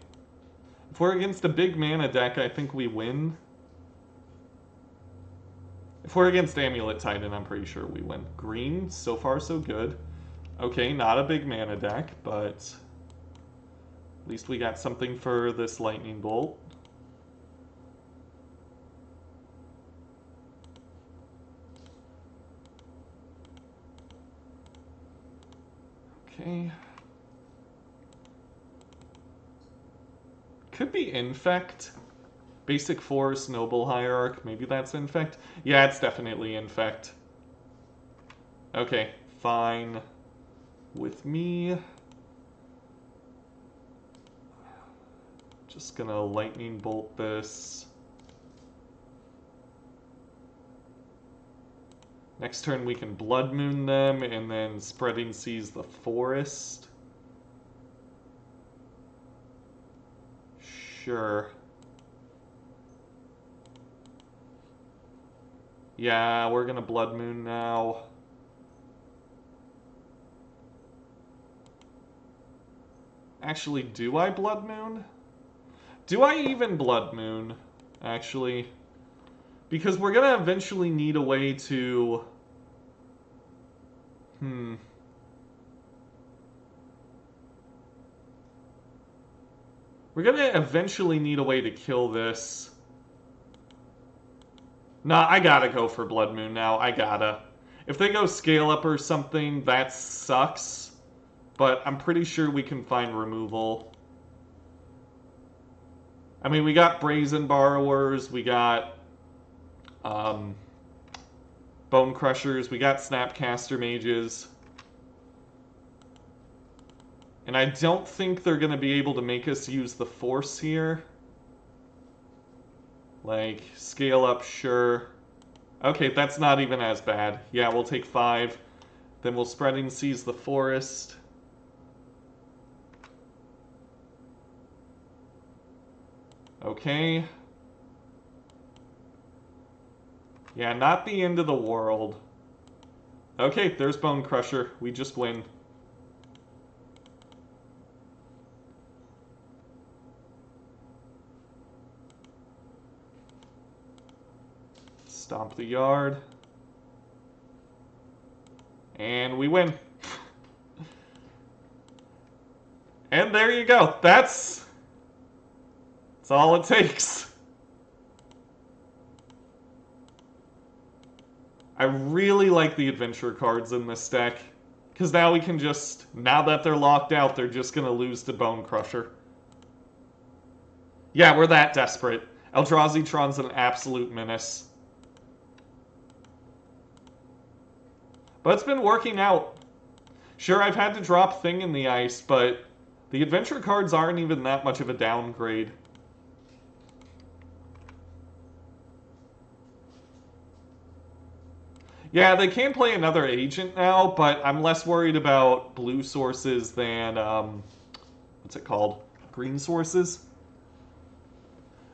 If we're against a big mana deck, I think we win. If we're against Amulet Titan, I'm pretty sure we win. Green, so far so good. Okay, not a big mana deck, but at least we got something for this Lightning Bolt. Okay. Could be Infect. Basic Force, Noble Hierarch, maybe that's Infect? Yeah, it's definitely Infect. Okay, fine with me. Just gonna Lightning Bolt this. Next turn we can Blood Moon them, and then Spreading Seas the Forest. Sure. Yeah, we're gonna Blood Moon now. Actually, do I Blood Moon? Do I even Blood Moon, actually? Because we're gonna eventually need a way to... We're gonna eventually need a way to kill this. Nah, I gotta go for Blood Moon now. I gotta. If they go Scale Up or something, that sucks. But I'm pretty sure we can find removal. I mean, we got Brazen Borrowers, we got Bonecrushers, we got Snapcaster Mages. And I don't think they're going to be able to make us use the Force here. Like, Scale Up, sure. Okay, that's not even as bad. Yeah, we'll take 5. Then we'll Spreading Seas the Forest. Okay. Yeah, not the end of the world. Okay, there's Bonecrusher. We just win. Stomp the yard. And we win. And there you go. That's all it takes. I really like the adventure cards in this deck. Because now we can just, now that they're locked out, they're just going to lose to Bonecrusher. Yeah, we're that desperate. Eldrazi Tron's an absolute menace. But it's been working out. Sure, I've had to drop Thing in the Ice, but the adventure cards aren't even that much of a downgrade. Yeah, they can play another agent now, but I'm less worried about blue sources than, what's it called? Green sources?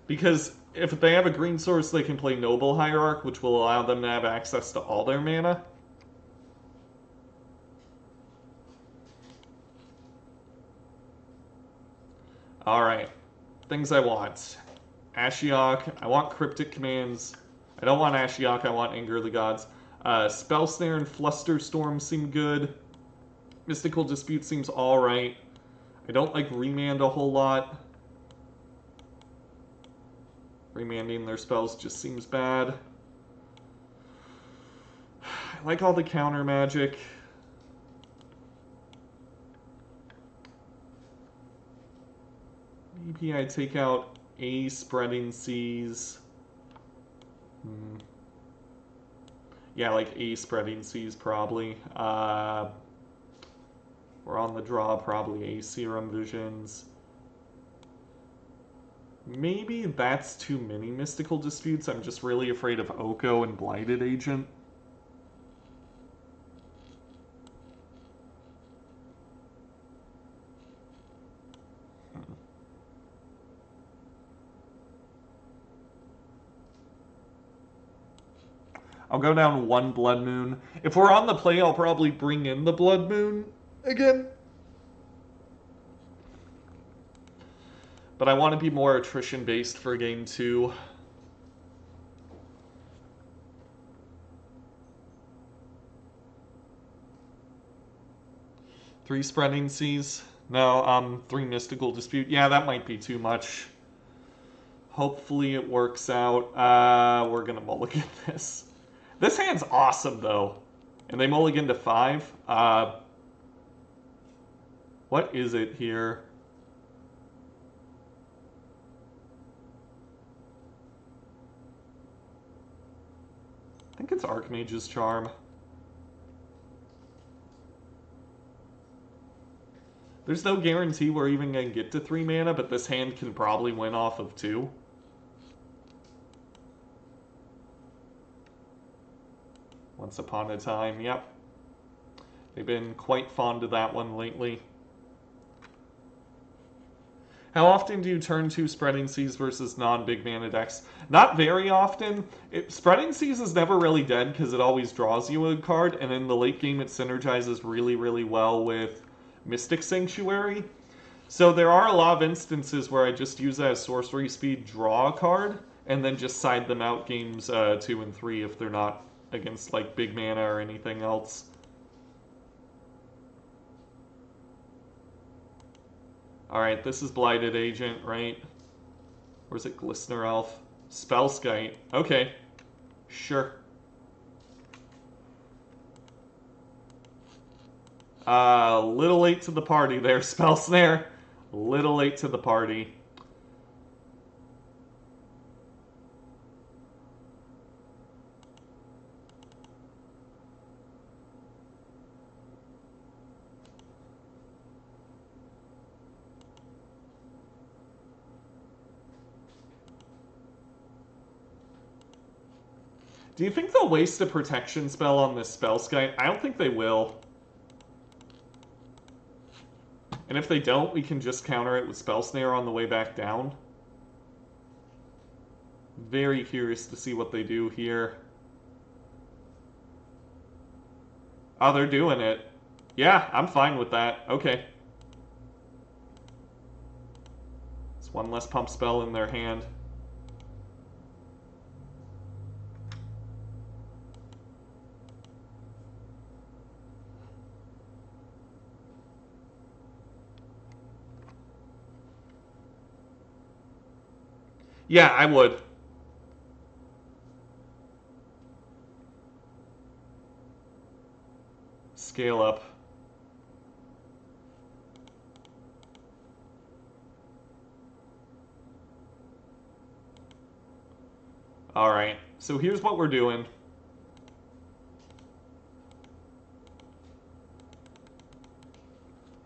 Because if they have a green source, they can play Noble Hierarch, which will allow them to have access to all their mana. Alright, things I want. Ashiok, I want Cryptic Commands. I don't want Ashiok, I want Anger of the Gods. Spell Snare and Flusterstorm seem good. Mystical Dispute seems alright. I don't like Remand a whole lot. Remanding their spells just seems bad. I like all the counter magic. Maybe I take out a Spreading Seas. Yeah, like a Spreading Seas probably. We're on the draw, probably a Serum Visions. Maybe that's too many Mystical Disputes. I'm just really afraid of Oko and Blighted Agent. I'll go down one Blood Moon. If we're on the play, I'll probably bring in the Blood Moon again. But I want to be more attrition-based for game 2. Three Spreading Seas. No, 3 Mystical Dispute. Yeah, that might be too much. Hopefully it works out. We're going to mulligan this. This hand's awesome, though. And they mulligan to 5. What is it here? I think it's Archmage's Charm. There's no guarantee we're even going to get to 3 mana, but this hand can probably win off of 2. Once Upon a Time, yep. They've been quite fond of that one lately. How often do you turn to Spreading Seas versus non-big mana decks? Not very often. Spreading Seas is never really dead because it always draws you a card, and in the late game it synergizes really, really well with Mystic Sanctuary. So there are a lot of instances where I just use that as sorcery speed, draw a card, and then just side them out games 2 and 3 if they're not against like big mana or anything else. Alright, this is Blighted Agent, right? Or is it Glistener Elf? Spellskite. Okay. Sure. Little late to the party there, Spell Snare. Little late to the party. Do you think they'll waste a protection spell on this Spellskite? I don't think they will. And if they don't, we can just counter it with Spell Snare on the way back down. Very curious to see what they do here. Oh, they're doing it. Yeah, I'm fine with that. Okay. It's one less pump spell in their hand. Yeah, I would. Scale up. Alright, so here's what we're doing.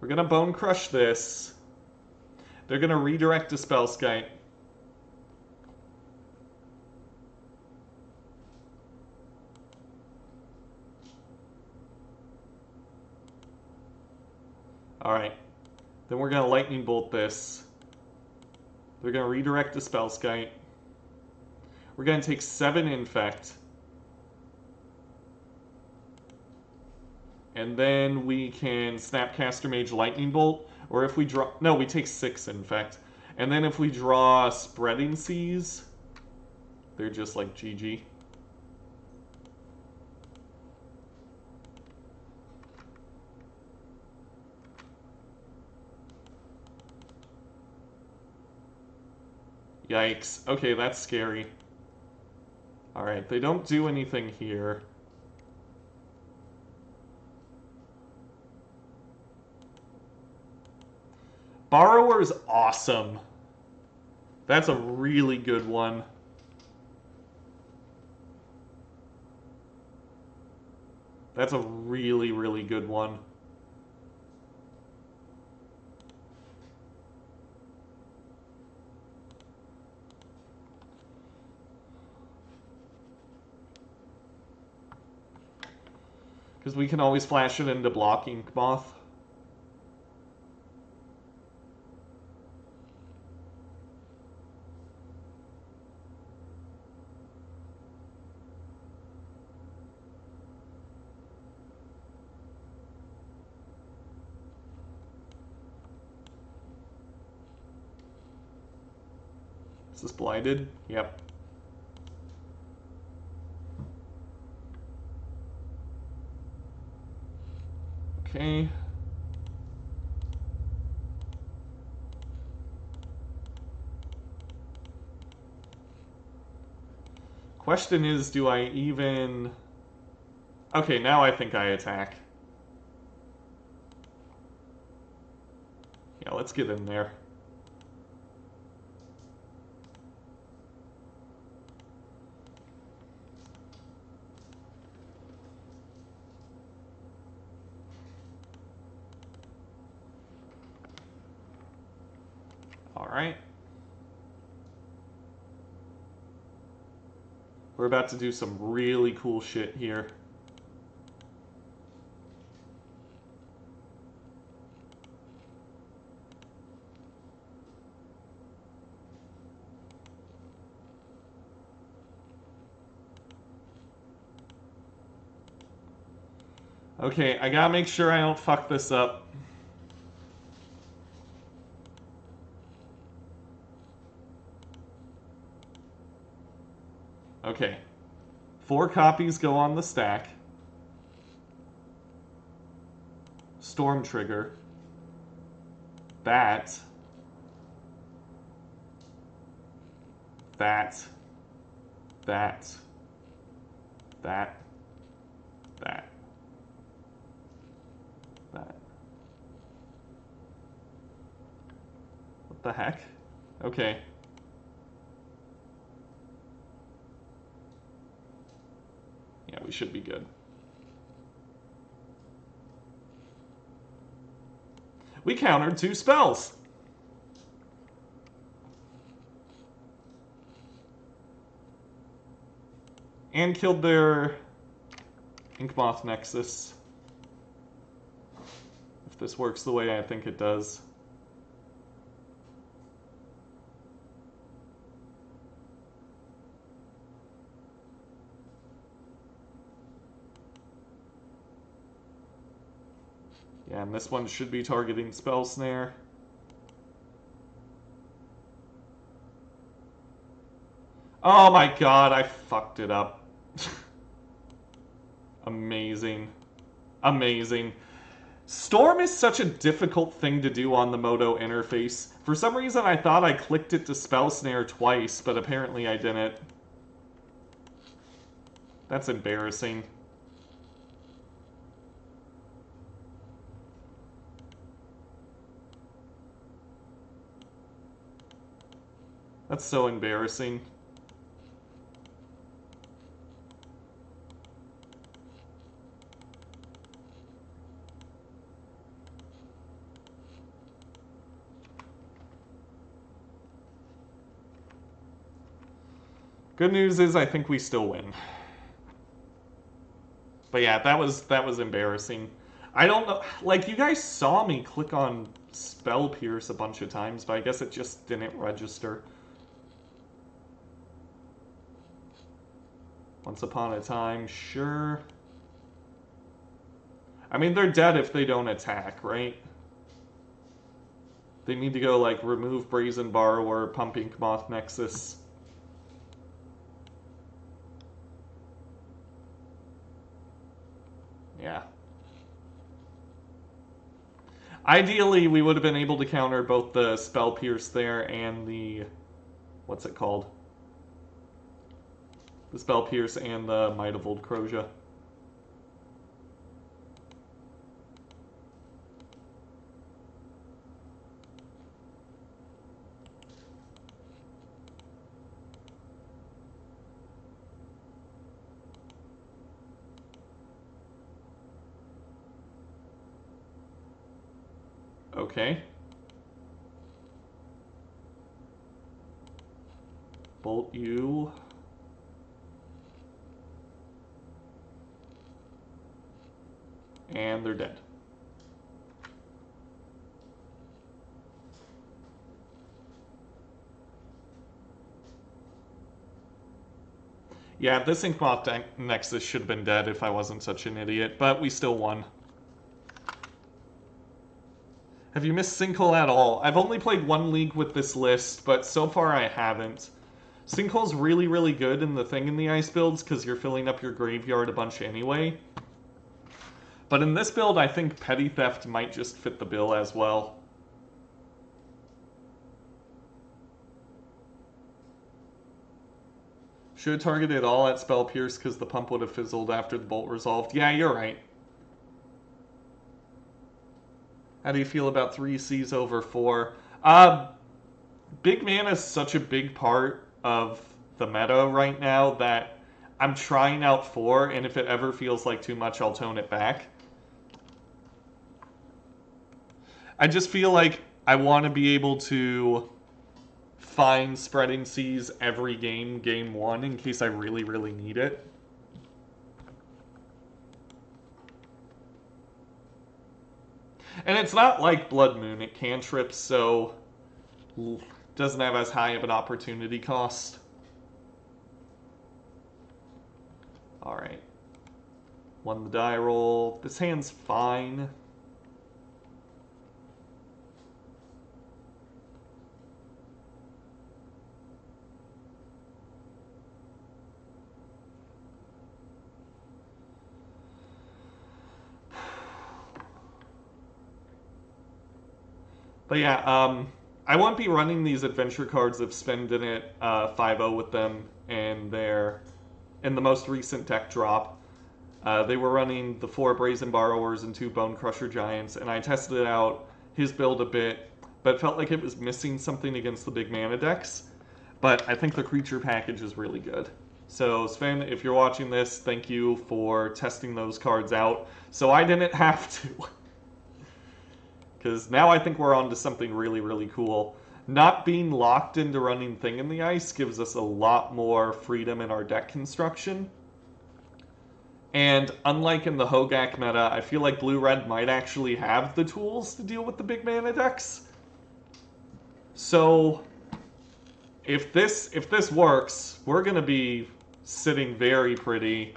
We're gonna Bone Crush this. They're gonna redirect to Spellskite. Alright. Then we're gonna Lightning Bolt this. They're gonna redirect to Spellskite. We're gonna take 7 Infect. And then we can Snapcaster Mage Lightning Bolt. Or if we draw... No, we take 6 Infect. And then if we draw Spreading Seas, they're just like GG. Yikes. Okay, that's scary. Alright, they don't do anything here. Borrower is awesome. That's a really good one. That's a really, really good one. Because we can always flash it into blocking Moth. Is this blighted? Yep. Okay. Question is, do I even... Okay, now I think I attack. Yeah, let's get in there. Alright. We're about to do some really cool shit here. Okay, I gotta make sure I don't fuck this up. Okay. 4 copies go on the stack. Storm trigger. That. That. That. That. That. That. What the heck? Okay. Yeah, we should be good. We countered 2 spells. And killed their Inkmoth Nexus. If this works the way I think it does. Yeah, and this one should be targeting Spell Snare. Oh my god, I fucked it up. Amazing. Amazing. Storm is such a difficult thing to do on the Moto interface. For some reason I thought I clicked it to Spell Snare twice, but apparently I didn't. That's embarrassing. That's so embarrassing. Good news is I think we still win. But yeah, that was embarrassing. I don't know, like, you guys saw me click on Spell Pierce a bunch of times, but I guess it just didn't register. Once upon a time, sure. I mean, they're dead if they don't attack, right? They need to go, like, remove Brazen Borrower, pump Inkmoth Nexus. Yeah. Ideally, we would have been able to counter both the Spell Pierce there and the what's it called? The Spell Pierce and the Might of Old Croja. Okay. Bolt you. And they're dead. Yeah, this Inkmoth Nexus should have been dead if I wasn't such an idiot, but we still won. Have you missed Sinkhole at all? I've only played one league with this list, but so far I haven't. Sinkhole's really, really good in the Thing in the Ice builds because you're filling up your graveyard a bunch anyway. But in this build, I think Petty Theft might just fit the bill as well. Should have targeted all at Spell Pierce because the pump would have fizzled after the bolt resolved. Yeah, you're right. How do you feel about 3 Cs over 4? Big mana is such a big part of the meta right now that I'm trying out 4, and if it ever feels like too much, I'll tone it back. I just feel like I want to be able to find spreading seas every game 1, in case I really, really need it. And it's not like Blood Moon, it cantrips, so doesn't have as high of an opportunity cost. Alright. Won the die roll. This hand's fine. But yeah, I won't be running these adventure cards if Sven didn't 5-0 with them, and they're in the most recent deck drop. They were running the 4 Brazen Borrowers and 2 Bonecrusher Giants, and I tested out his build a bit, but felt like it was missing something against the big mana decks. But I think the creature package is really good. So Sven, if you're watching this, thank you for testing those cards out, so I didn't have to. Because now I think we're on to something really, really cool. Not being locked into running Thing in the Ice gives us a lot more freedom in our deck construction. And unlike in the Hogak meta, I feel like Blue-Red might actually have the tools to deal with the big mana decks. So if this works, we're going to be sitting very pretty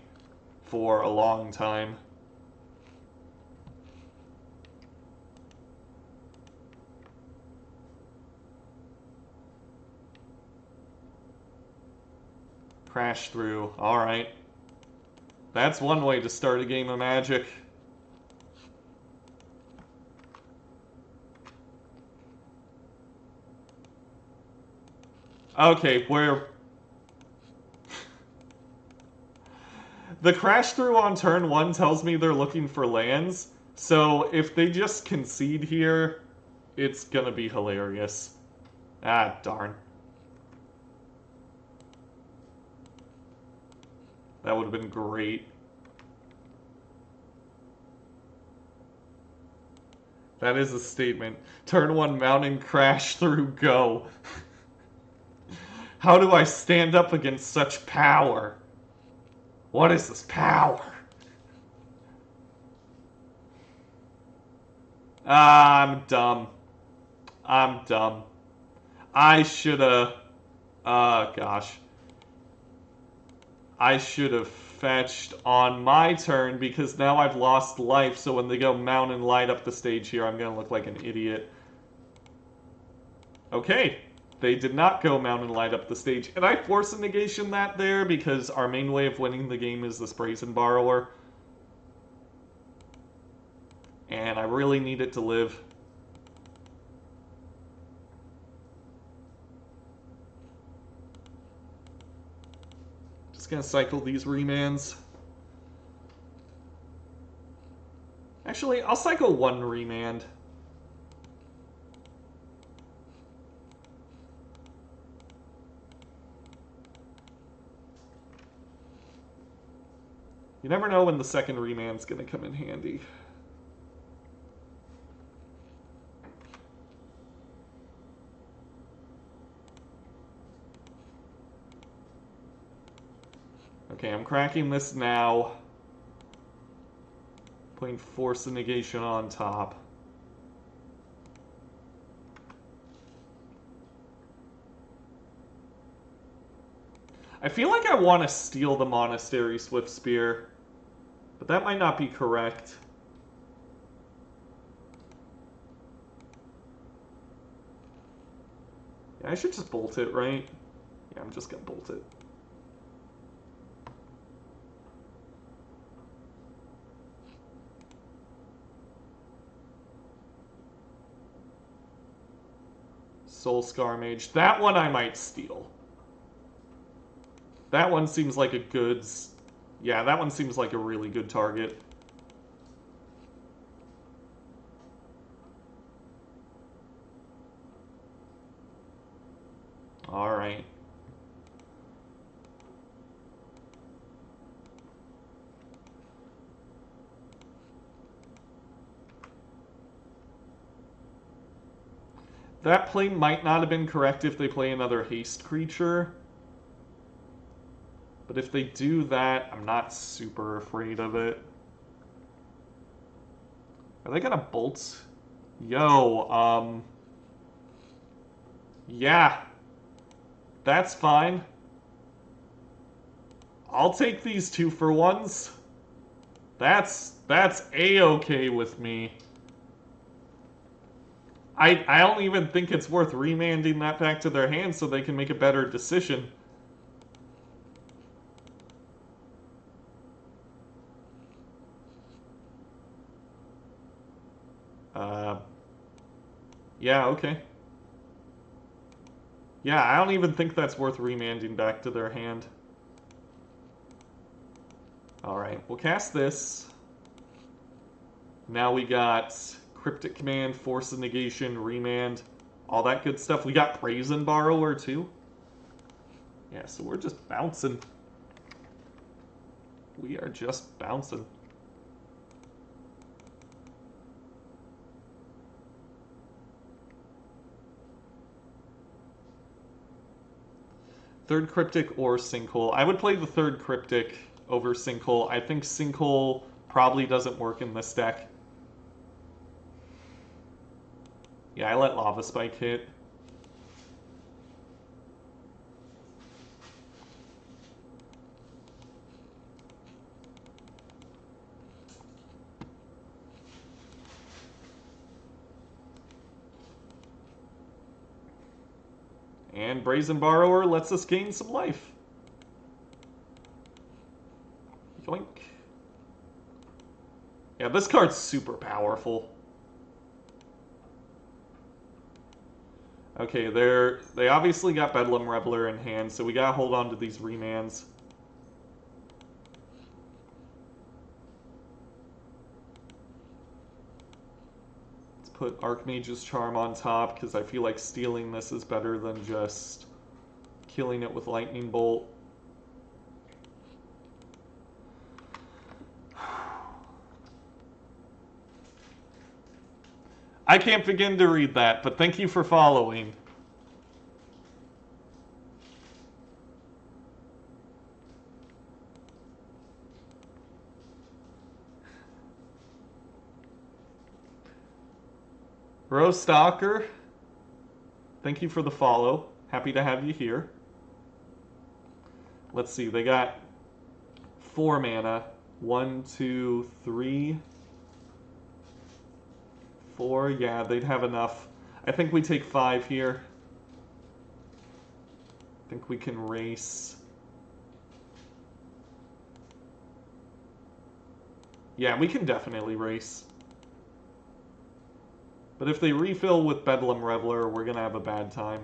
for a long time. Crash through. Alright. That's one way to start a game of Magic. Okay, we're... The crash through on turn 1 tells me they're looking for lands, so if they just concede here, it's gonna be hilarious. Ah, darn. That would have been great. That is a statement. Turn 1 mountain crash through go. How do I stand up against such power? What is this power? Ah, I'm dumb. I'm dumb. I shoulda... gosh. I should have fetched on my turn because now I've lost life, so when they go mount and light up the stage here, I'm going to look like an idiot. Okay, they did not go mount and light up the stage. And I Force of Negation that there because our main way of winning the game is this Brazen Borrower. And I really need it to live. Just gonna cycle these remands. Actually, I'll cycle one remand. You never know when the second remand's gonna come in handy. Okay, I'm cracking this now. Putting Force of Negation on top. I feel like I want to steal the Monastery Swift Spear, but that might not be correct. Yeah, I should just bolt it, right? Yeah, I'm just gonna bolt it. Soulscar Mage. That one I might steal. That one seems like a good... Yeah, that one seems like a really good target. Alright. That play might not have been correct if they play another haste creature. But if they do that, I'm not super afraid of it. Are they gonna bolt? Yo, yeah. That's fine. I'll take these 2-for-1s. That's A-okay with me. I don't even think it's worth remanding that back to their hand so they can make a better decision. Yeah, okay. Yeah, I don't even think that's worth remanding back to their hand. Alright, we'll cast this. Now we got Cryptic Command, Force of Negation, Remand, all that good stuff. We got Brazen Borrower, too. Yeah, so we're just bouncing. We are just bouncing. Third Cryptic or Sinkhole. I would play the third Cryptic over Sinkhole. I think Sinkhole probably doesn't work in this deck. Yeah, I let Lava Spike hit. And Brazen Borrower lets us gain some life. Yoink. Yeah, this card's super powerful. Okay, they obviously got Bedlam Reveler in hand, so we gotta hold on to these remands. Let's put Archmage's Charm on top, because I feel like stealing this is better than just killing it with Lightning Bolt. I can't begin to read that, but thank you for following. Rose Stalker, thank you for the follow. Happy to have you here. Let's see, they got 4 mana. 1, 2, 3, 4. Yeah, they'd have enough. I think we take 5 here. I think we can race. Yeah, we can definitely race. But if they refill with Bedlam Reveler, we're going to have a bad time.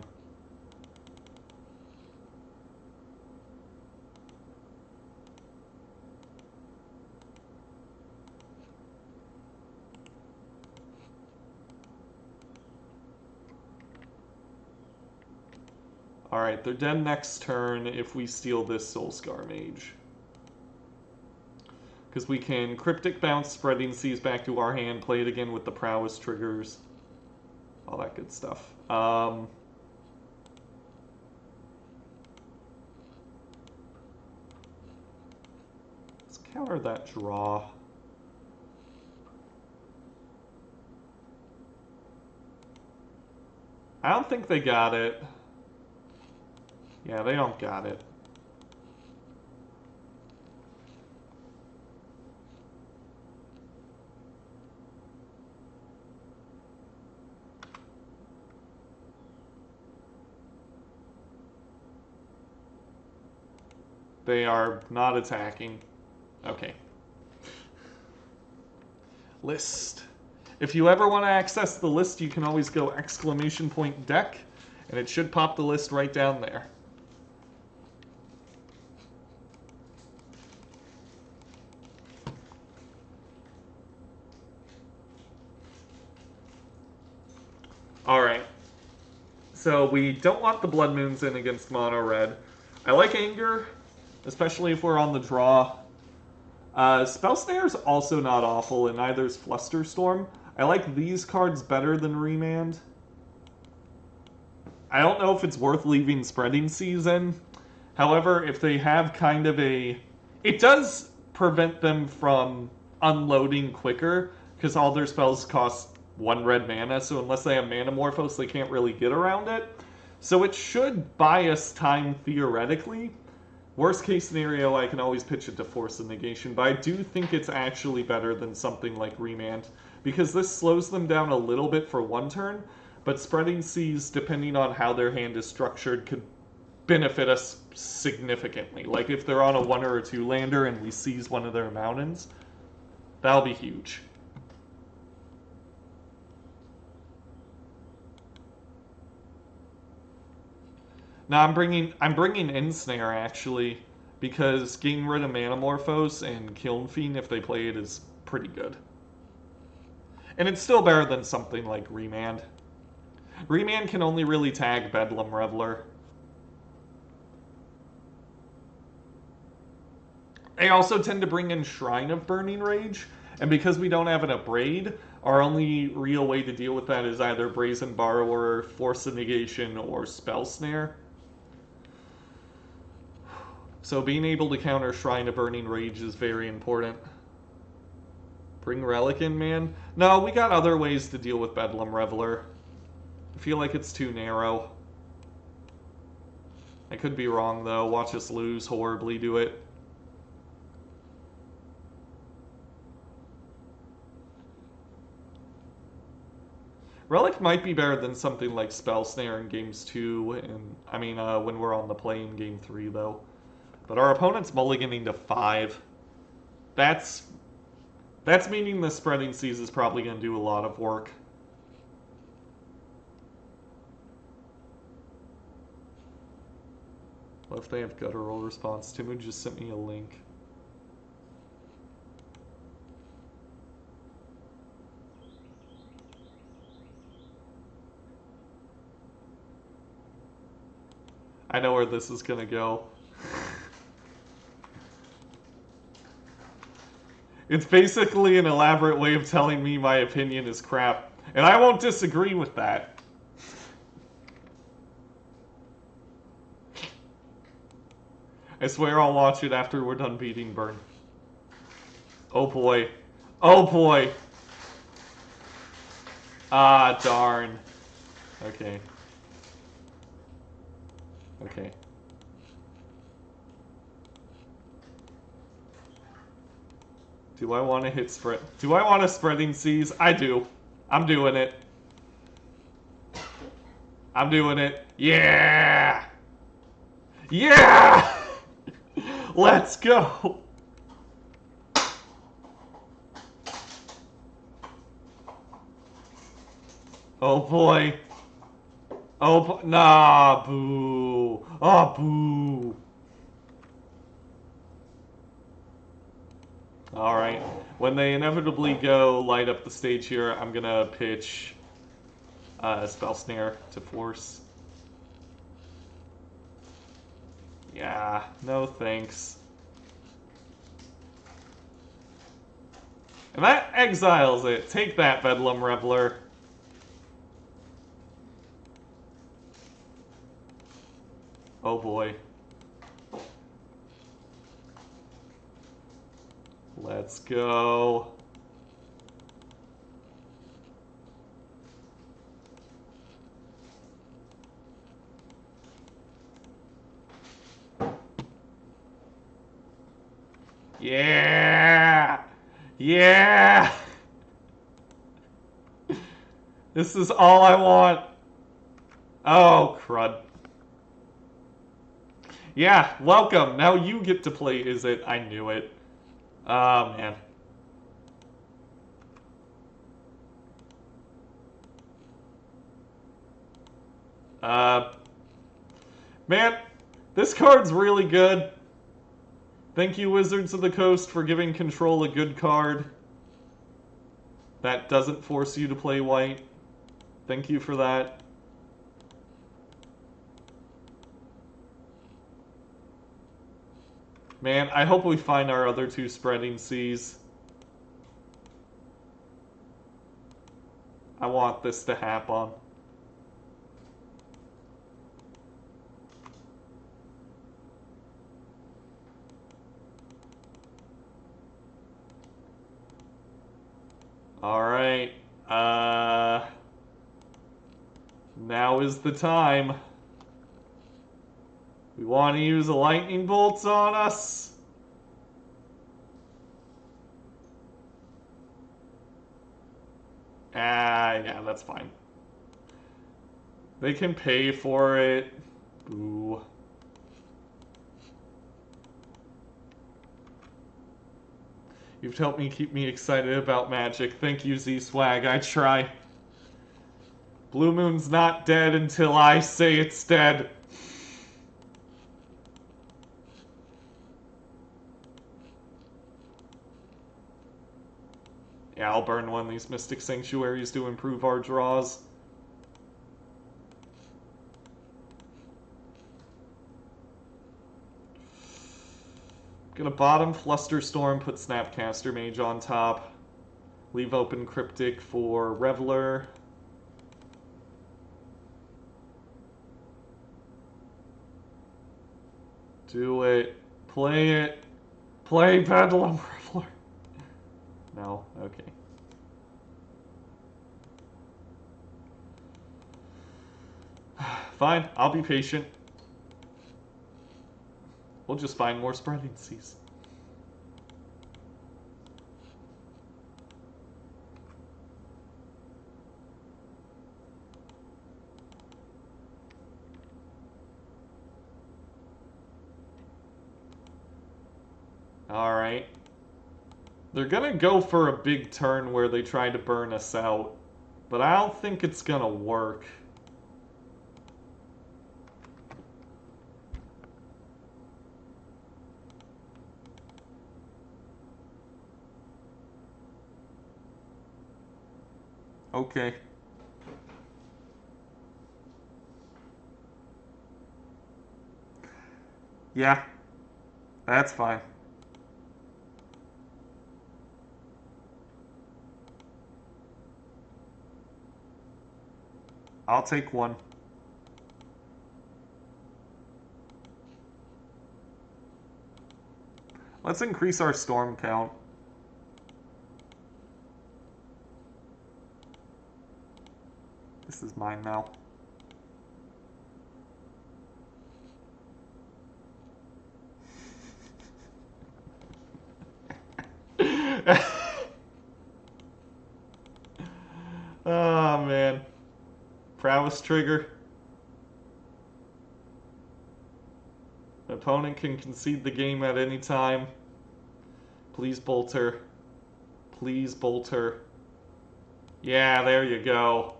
Alright, they're dead next turn if we steal this Soulscar Mage. Because we can Cryptic bounce Spreading Seas back to our hand, play it again with the Prowess triggers. All that good stuff. Let's counter that draw. I don't think they got it. Yeah, they don't got it. They are not attacking. Okay. List. If you ever want to access the list, you can always go !deck, and it should pop the list right down there. Alright. So we don't want the Blood Moons in against Mono Red. I like Anger, especially if we're on the draw. Spell Snare is also not awful, and neither is Flusterstorm. I like these cards better than Remand. I don't know if it's worth leaving Spreading Seas in. However, if they have kind of a... It does prevent them from unloading quicker, because all their spells cost 1 red mana, so unless they have Manamorphose, they can't really get around it. So it should buy us time theoretically. Worst case scenario, I can always pitch it to Force of Negation, but I do think it's actually better than something like Remand, because this slows them down a little bit for 1 turn, but Spreading Seas, depending on how their hand is structured, could benefit us significantly. Like if they're on a 1 or a 2 lander and we seize one of their mountains, that'll be huge. Now I'm bringing Ensnare actually, because getting rid of Manamorphose and Kiln Fiend if they play it is pretty good. And it's still better than something like Remand. Remand can only really tag Bedlam Reveler. They also tend to bring in Shrine of Burning Rage, and because we don't have an Abrade, our only real way to deal with that is either Brazen Borrower, Force of Negation, or Spell Snare. So being able to counter Shrine of Burning Rage is very important. Bring Relic in, man? No, we got other ways to deal with Bedlam Reveler. I feel like it's too narrow. I could be wrong, though. Watch us lose horribly to it. Relic might be better than something like Spell Snare in games 2, and I mean, when we're on the play in game 3, though. But our opponent's mulliganing to 5. That's meaning the Spreading Seas is probably going to do a lot of work. What if they have Guttural Response? Timu just sent me a link. I know where this is going to go. It's basically an elaborate way of telling me my opinion is crap, and I won't disagree with that. I swear I'll watch it after we're done beating Burn. Oh boy. Oh boy. Ah, darn. Okay. Okay. Do I want to hit spread? Do I want a Spreading Seas? I do. I'm doing it. I'm doing it. Yeah! Yeah! Let's go! Oh boy. Oh, nah, boo. Oh, boo. Alright, when they inevitably go light up the stage here, I'm gonna pitch Spell Snare to Force. Yeah, no thanks. And that exiles it. Take that, Bedlam Reveler. Oh boy. Let's go. Yeah! Yeah! This is all I want. Oh, crud. Yeah, welcome. Now you get to play Is It? I knew it. Oh, man. Man, this card's really good. Thank you, Wizards of the Coast, for giving Control a good card. That doesn't force you to play white. Thank you for that. Man, I hope we find our other two Spreading Seas. I want this to happen. Alright. Now is the time. We want to use a lightning bolts on us. Yeah, that's fine. They can pay for it. Boo. You've helped me keep me excited about Magic. Thank you, Z-Swag. I try. Blue Moon's not dead until I say it's dead. Yeah, I'll burn one of these Mystic Sanctuaries to improve our draws. Gonna bottom Flusterstorm, put Snapcaster Mage on top. Leave open Cryptic for Reveler. Do it. Play it. Play Bedlam Reveler. No? Okay. Fine, I'll be patient. We'll just find more Spreading Seas. Alright. They're gonna go for a big turn where they try to burn us out, but I don't think it's gonna work. Okay. Yeah, that's fine. I'll take one. Let's increase our storm count. This is mine now. Oh, man. Prowess trigger. The opponent can concede the game at any time. Please Bolter. Please Bolter. Yeah, there you go.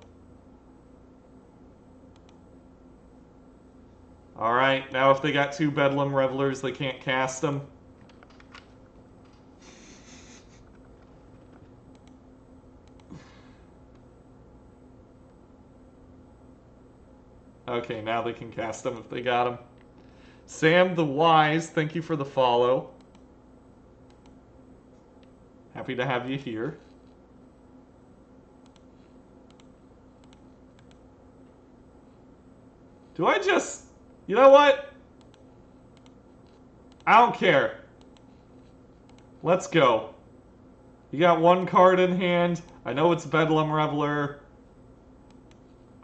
Alright, now if they got two Bedlam Revelers, they can't cast them. Okay, now they can cast them if they got them. Sam the Wise, thank you for the follow. Happy to have you here. Do I just... You know what? I don't care. Let's go. You got one card in hand. I know it's Bedlam Reveler.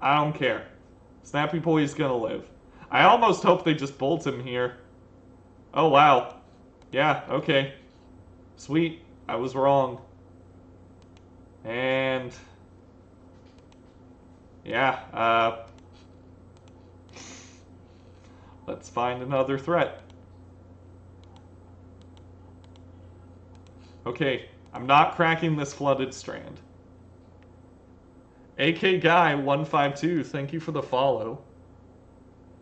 I don't care. Snappy Boy's gonna live. I almost hope they just bolt him here. Oh, wow. Yeah, okay. Sweet. I was wrong. And... yeah, let's find another threat. Okay, I'm not cracking this Flooded Strand. AK Guy 152, thank you for the follow.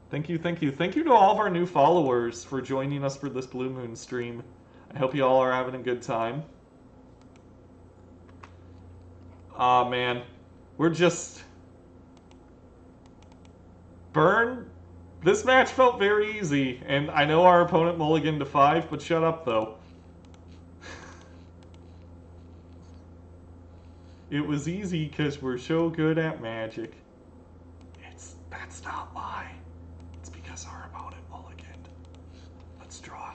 Thank you, thank you. Thank you to all of our new followers for joining us for this Blue Moon stream. I hope you all are having a good time. Aw, man. We're just... Burn? This match felt very easy, and I know our opponent mulliganed to 5, but shut up, though. It was easy because we're so good at Magic. That's not why. It's because our opponent mulliganed. Let's draw.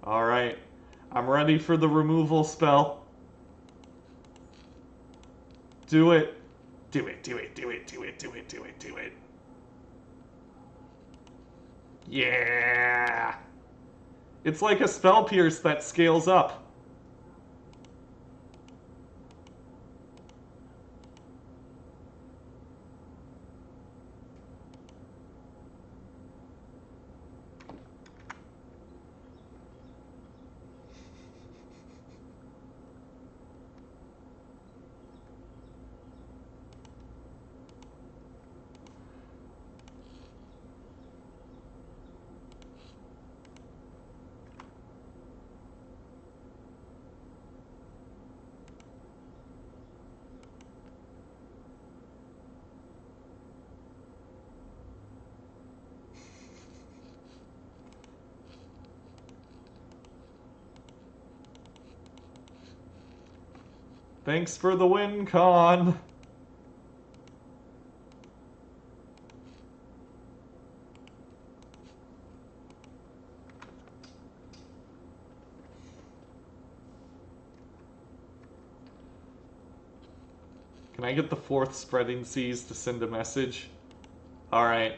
Alright. I'm ready for the removal spell. Do it. Do it, do it, do it, do it, do it, do it, do it. Yeah! It's like a Spell Pierce that scales up. Thanks for the win, Con. Can I get the 4th Spreading Seas to send a message? Alright.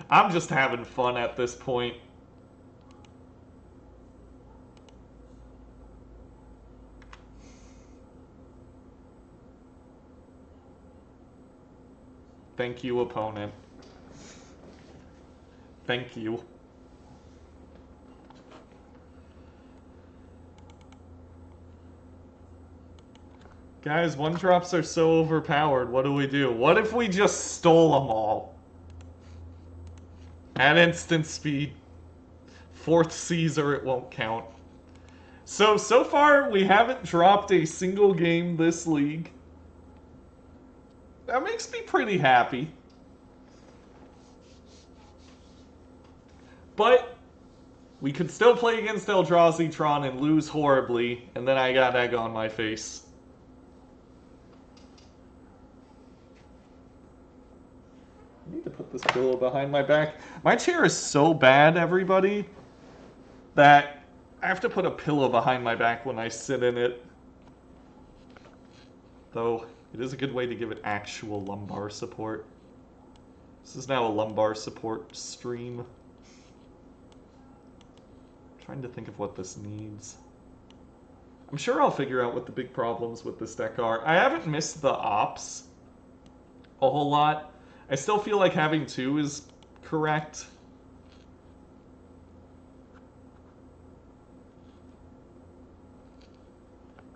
I'm just having fun at this point. Thank you, opponent. Thank you. Guys, 1-drops are so overpowered. What do we do? What if we just stole them all? At instant speed. 4th Caesar, it won't count. So far, we haven't dropped a single game this league. That makes me pretty happy. But we could still play against Eldrazi Tron and lose horribly, and then I got egg on my face. I need to put this pillow behind my back. My chair is so bad, everybody, that I have to put a pillow behind my back when I sit in it. Though, it is a good way to give it actual lumbar support. This is now a lumbar support stream. I'm trying to think of what this needs. I'm sure I'll figure out what the big problems with this deck are. I haven't missed the ops a whole lot. I still feel like having 2 is correct.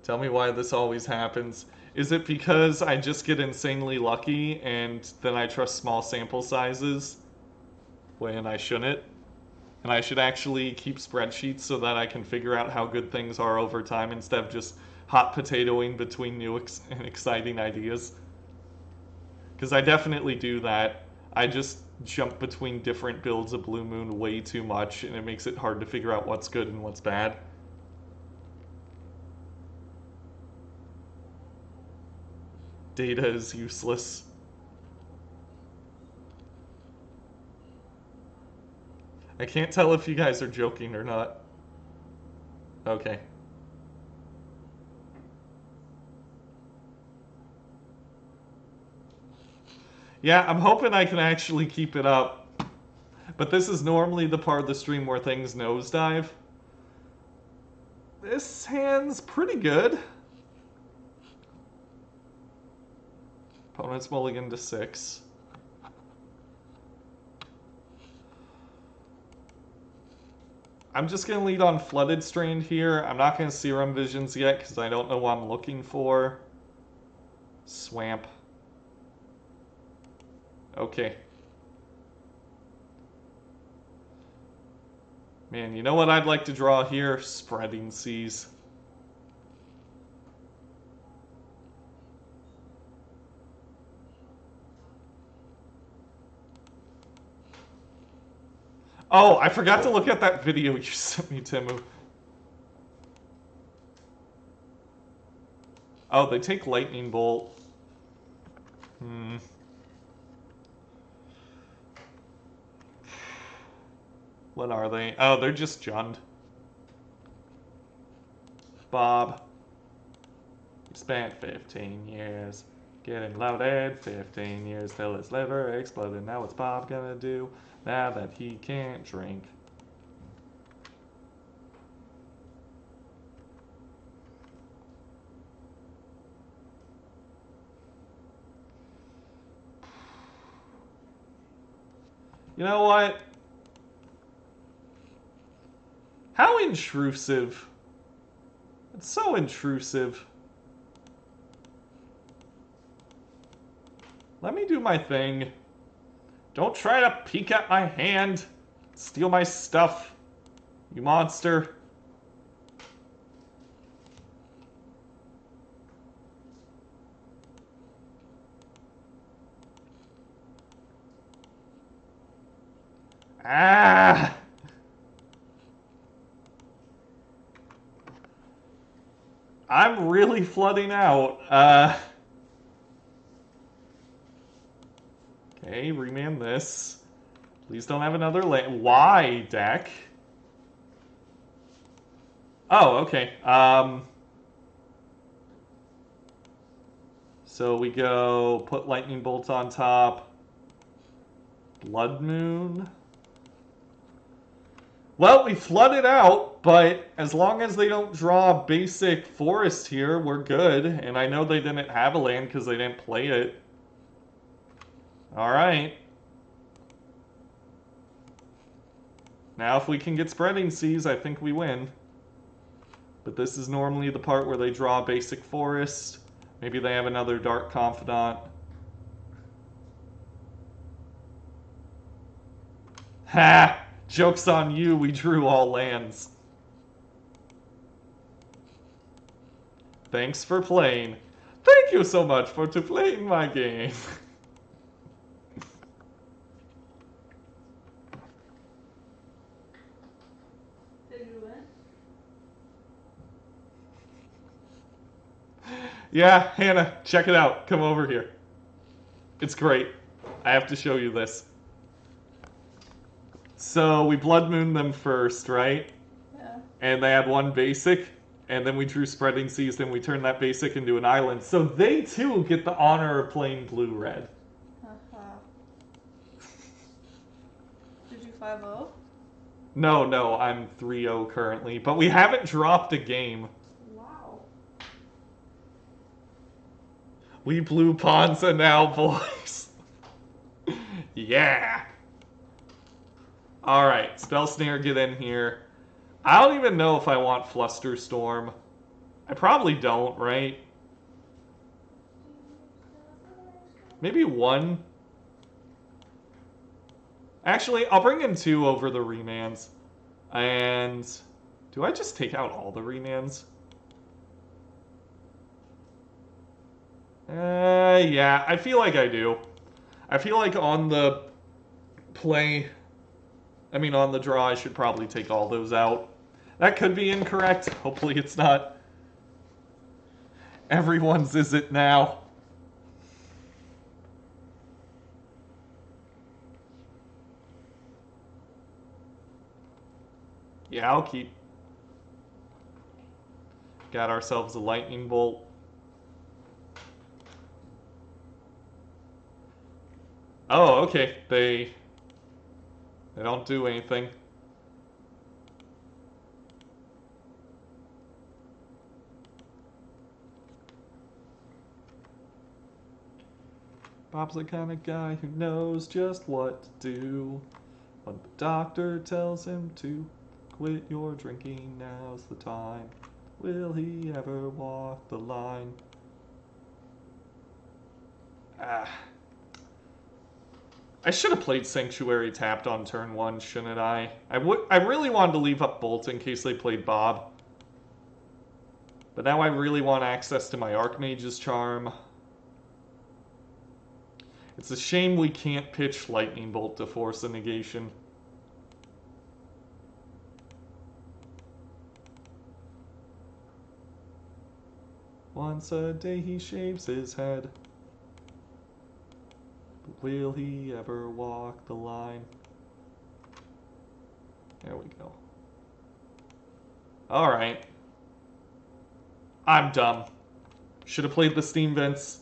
Tell me why this always happens. Is it because I just get insanely lucky and then I trust small sample sizes when I shouldn't? And I should actually keep spreadsheets so that I can figure out how good things are over time instead of just hot potatoing between new and exciting ideas. Because I definitely do that. I just jump between different builds of Blue Moon way too much, and it makes it hard to figure out what's good and what's bad. Data is useless. I can't tell if you guys are joking or not. Okay. Yeah, I'm hoping I can actually keep it up. But this is normally the part of the stream where things nosedive. This hand's pretty good. Opponent's mulligan to 6. I'm just going to lead on Flooded Strand here. I'm not going to Serum Visions yet because I don't know what I'm looking for. Swamp. Okay. Man, you know what I'd like to draw here? Spreading Seas. Oh, I forgot to look at that video you sent me, Timu. Oh, they take Lightning Bolt. What are they? Oh, they're just Jund. Bob. He spent 15 years getting loaded. 15 years till his liver exploded. Now what's Bob gonna do now that he can't drink? You know what? How intrusive. It's so intrusive. Let me do my thing. Don't try to peek at my hand. Steal my stuff. You monster. Ah! I'm really flooding out. Okay, remand this. Please don't have another land. Why, deck? Oh, okay. So we go put Lightning Bolt on top. Blood Moon. Well, we flooded out, but as long as they don't draw basic forest here, we're good. And I know they didn't have a land because they didn't play it. Alright. Now if we can get Spreading Seas, I think we win. But this is normally the part where they draw basic forest. Maybe they have another Dark Confidant. Ha! Joke's on you, we drew all lands. Thanks for playing. Thank you so much for playing my game. Did you win? Yeah, Hannah, check it out. Come over here. It's great. I have to show you this. So we Blood Moon them first, right? Yeah. And they had one basic, and then we drew Spreading Seas, then we turned that basic into an island. So they too get the honor of playing blue-red. Did you 5-0? No, I'm 3-0 currently, but we haven't dropped a game. Wow. We blue Ponza now, boys. Yeah. Alright, Spell Snare, get in here. I don't even know if I want Flusterstorm. I probably don't, right? Maybe one. Actually, I'll bring in 2 over the remands. And do I just take out all the remands? Yeah, I feel like I do. I feel like on the play, on the draw, I should probably take all those out. That could be incorrect. Hopefully it's not. Everyone's is it now. Yeah, I'll keep. Got ourselves a lightning bolt. Oh, okay. They don't do anything. Bob's the kind of guy who knows just what to do. When the doctor tells him to quit your drinking, now's the time. Will he ever walk the line? I should have played Sanctuary tapped on turn 1, shouldn't I? I really wanted to leave up Bolt in case they played Bob. But now I really want access to my Archmage's Charm. It's a shame we can't pitch Lightning Bolt to Force of Negation. Once a day he shaves his head. But will he ever walk the line? There we go. Alright. I'm dumb. Should have played the Steam Vents.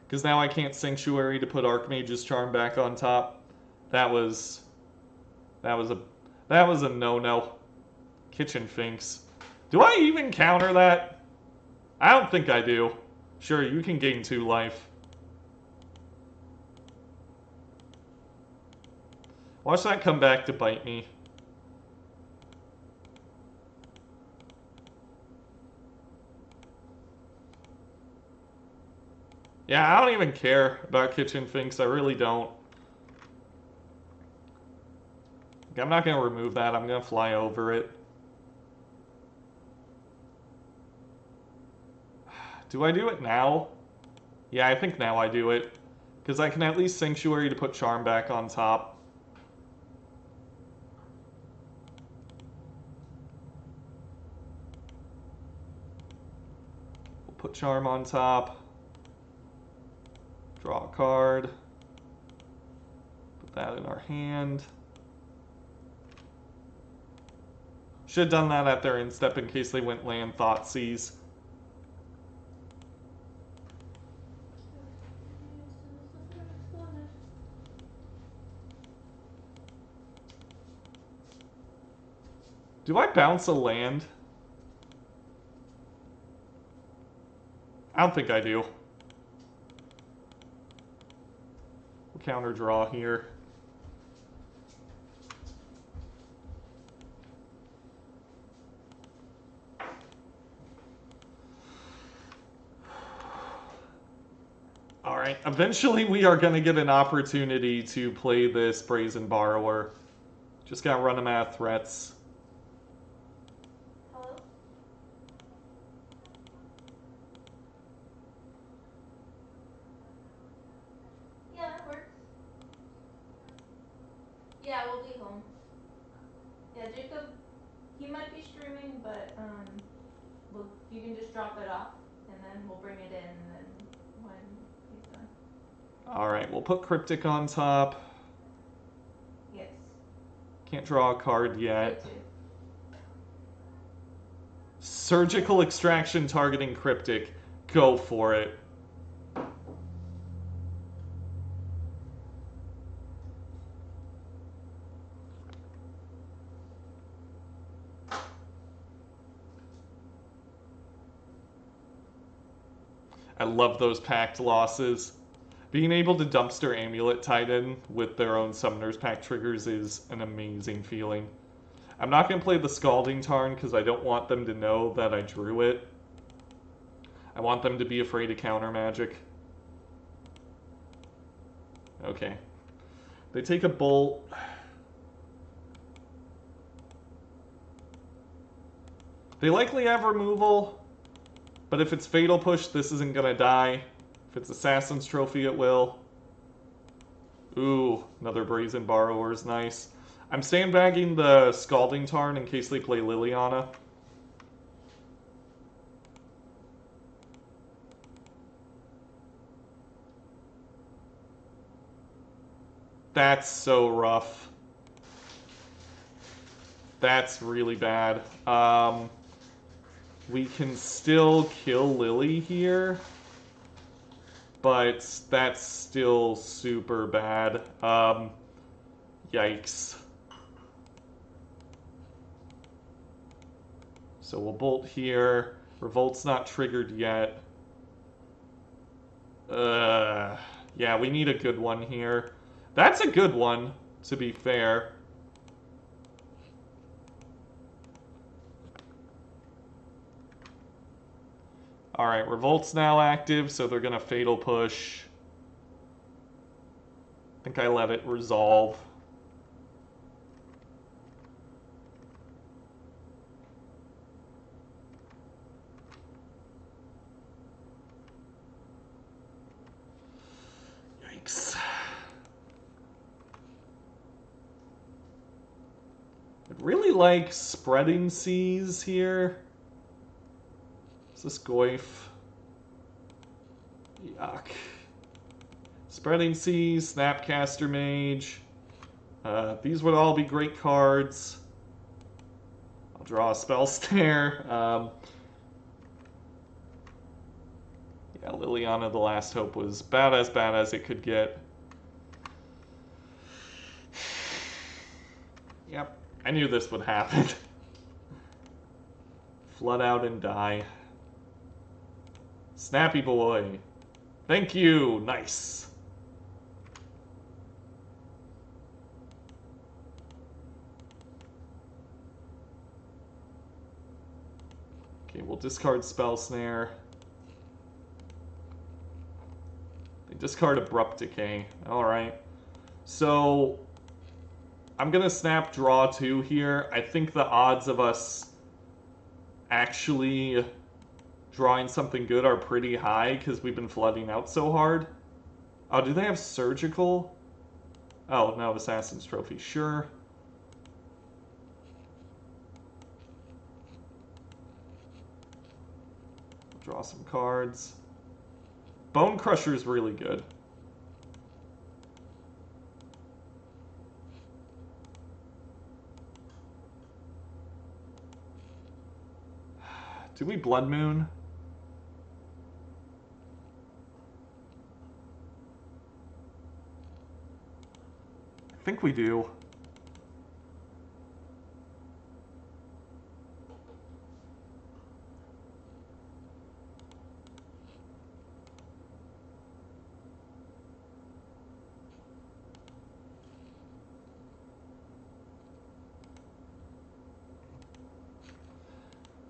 Because now I can't Sanctuary to put Archmage's Charm back on top. That was a no-no. Kitchen Finks. Do I even counter that? I don't think I do. Sure, you can gain 2 life. Watch that come back to bite me. Yeah, I don't even care about Kitchen Finks. I really don't. I'm not going to remove that. I'm going to fly over it. Do I do it now? Yeah, I think now I do it. Because I can at least Sanctuary to put Charm back on top. We'll put Charm on top. Draw a card. Put that in our hand. Should have done that at their instep in case they went land Thoughtseize. Do I bounce a land? I don't think I do. We'll counter draw here. Alright, eventually we are going to get an opportunity to play this Brazen Borrower. Just gotta run him out of threats. Hello? Yeah, that works. Yeah, we'll be home. Yeah, Jacob, he might be streaming, but you can just drop it off, and then we'll bring it in, and then when he's done. Alright, we'll put Cryptic on top. Yes. Can't draw a card yet. Me too. Surgical Extraction targeting Cryptic. Go for it. I love those pact losses. Being able to dumpster Amulet Titan with their own Summoner's Pact triggers is an amazing feeling. I'm not going to play the Scalding Tarn because I don't want them to know that I drew it. I want them to be afraid of counter magic. Okay. They take a bolt. They likely have removal, but if it's Fatal Push, this isn't going to die. If it's Assassin's Trophy, it will. Ooh, another Brazen Borrower is nice. I'm sandbagging the Scalding Tarn in case they play Liliana. That's so rough. That's really bad. We can still kill Lily here, but that's still super bad. Yikes. So we'll bolt here. Revolt's not triggered yet. Yeah, we need a good one here. That's a good one, to be fair. Alright, Revolt's now active, so they're going to Fatal Push. I think I let it resolve. Yikes. I'd really like Spreading Seas here. Is this Goyf? Yuck. Spreading Seas, Snapcaster Mage. These would all be great cards. I'll draw a Spell Snare. Yeah, Liliana the Last Hope was bad as it could get. Yep, I knew this would happen. Flood out and die. Snappy boy. Thank you. Nice. Okay, we'll discard Spell Snare. They discard Abrupt Decay. Alright. So, I'm going to snap draw 2 here. I think the odds of us actually drawing something good are pretty high because we've been flooding out so hard. Oh, do they have Surgical? Oh, no, Assassin's Trophy. Sure. Draw some cards. Bonecrusher is really good. Do we Blood Moon? I think we do.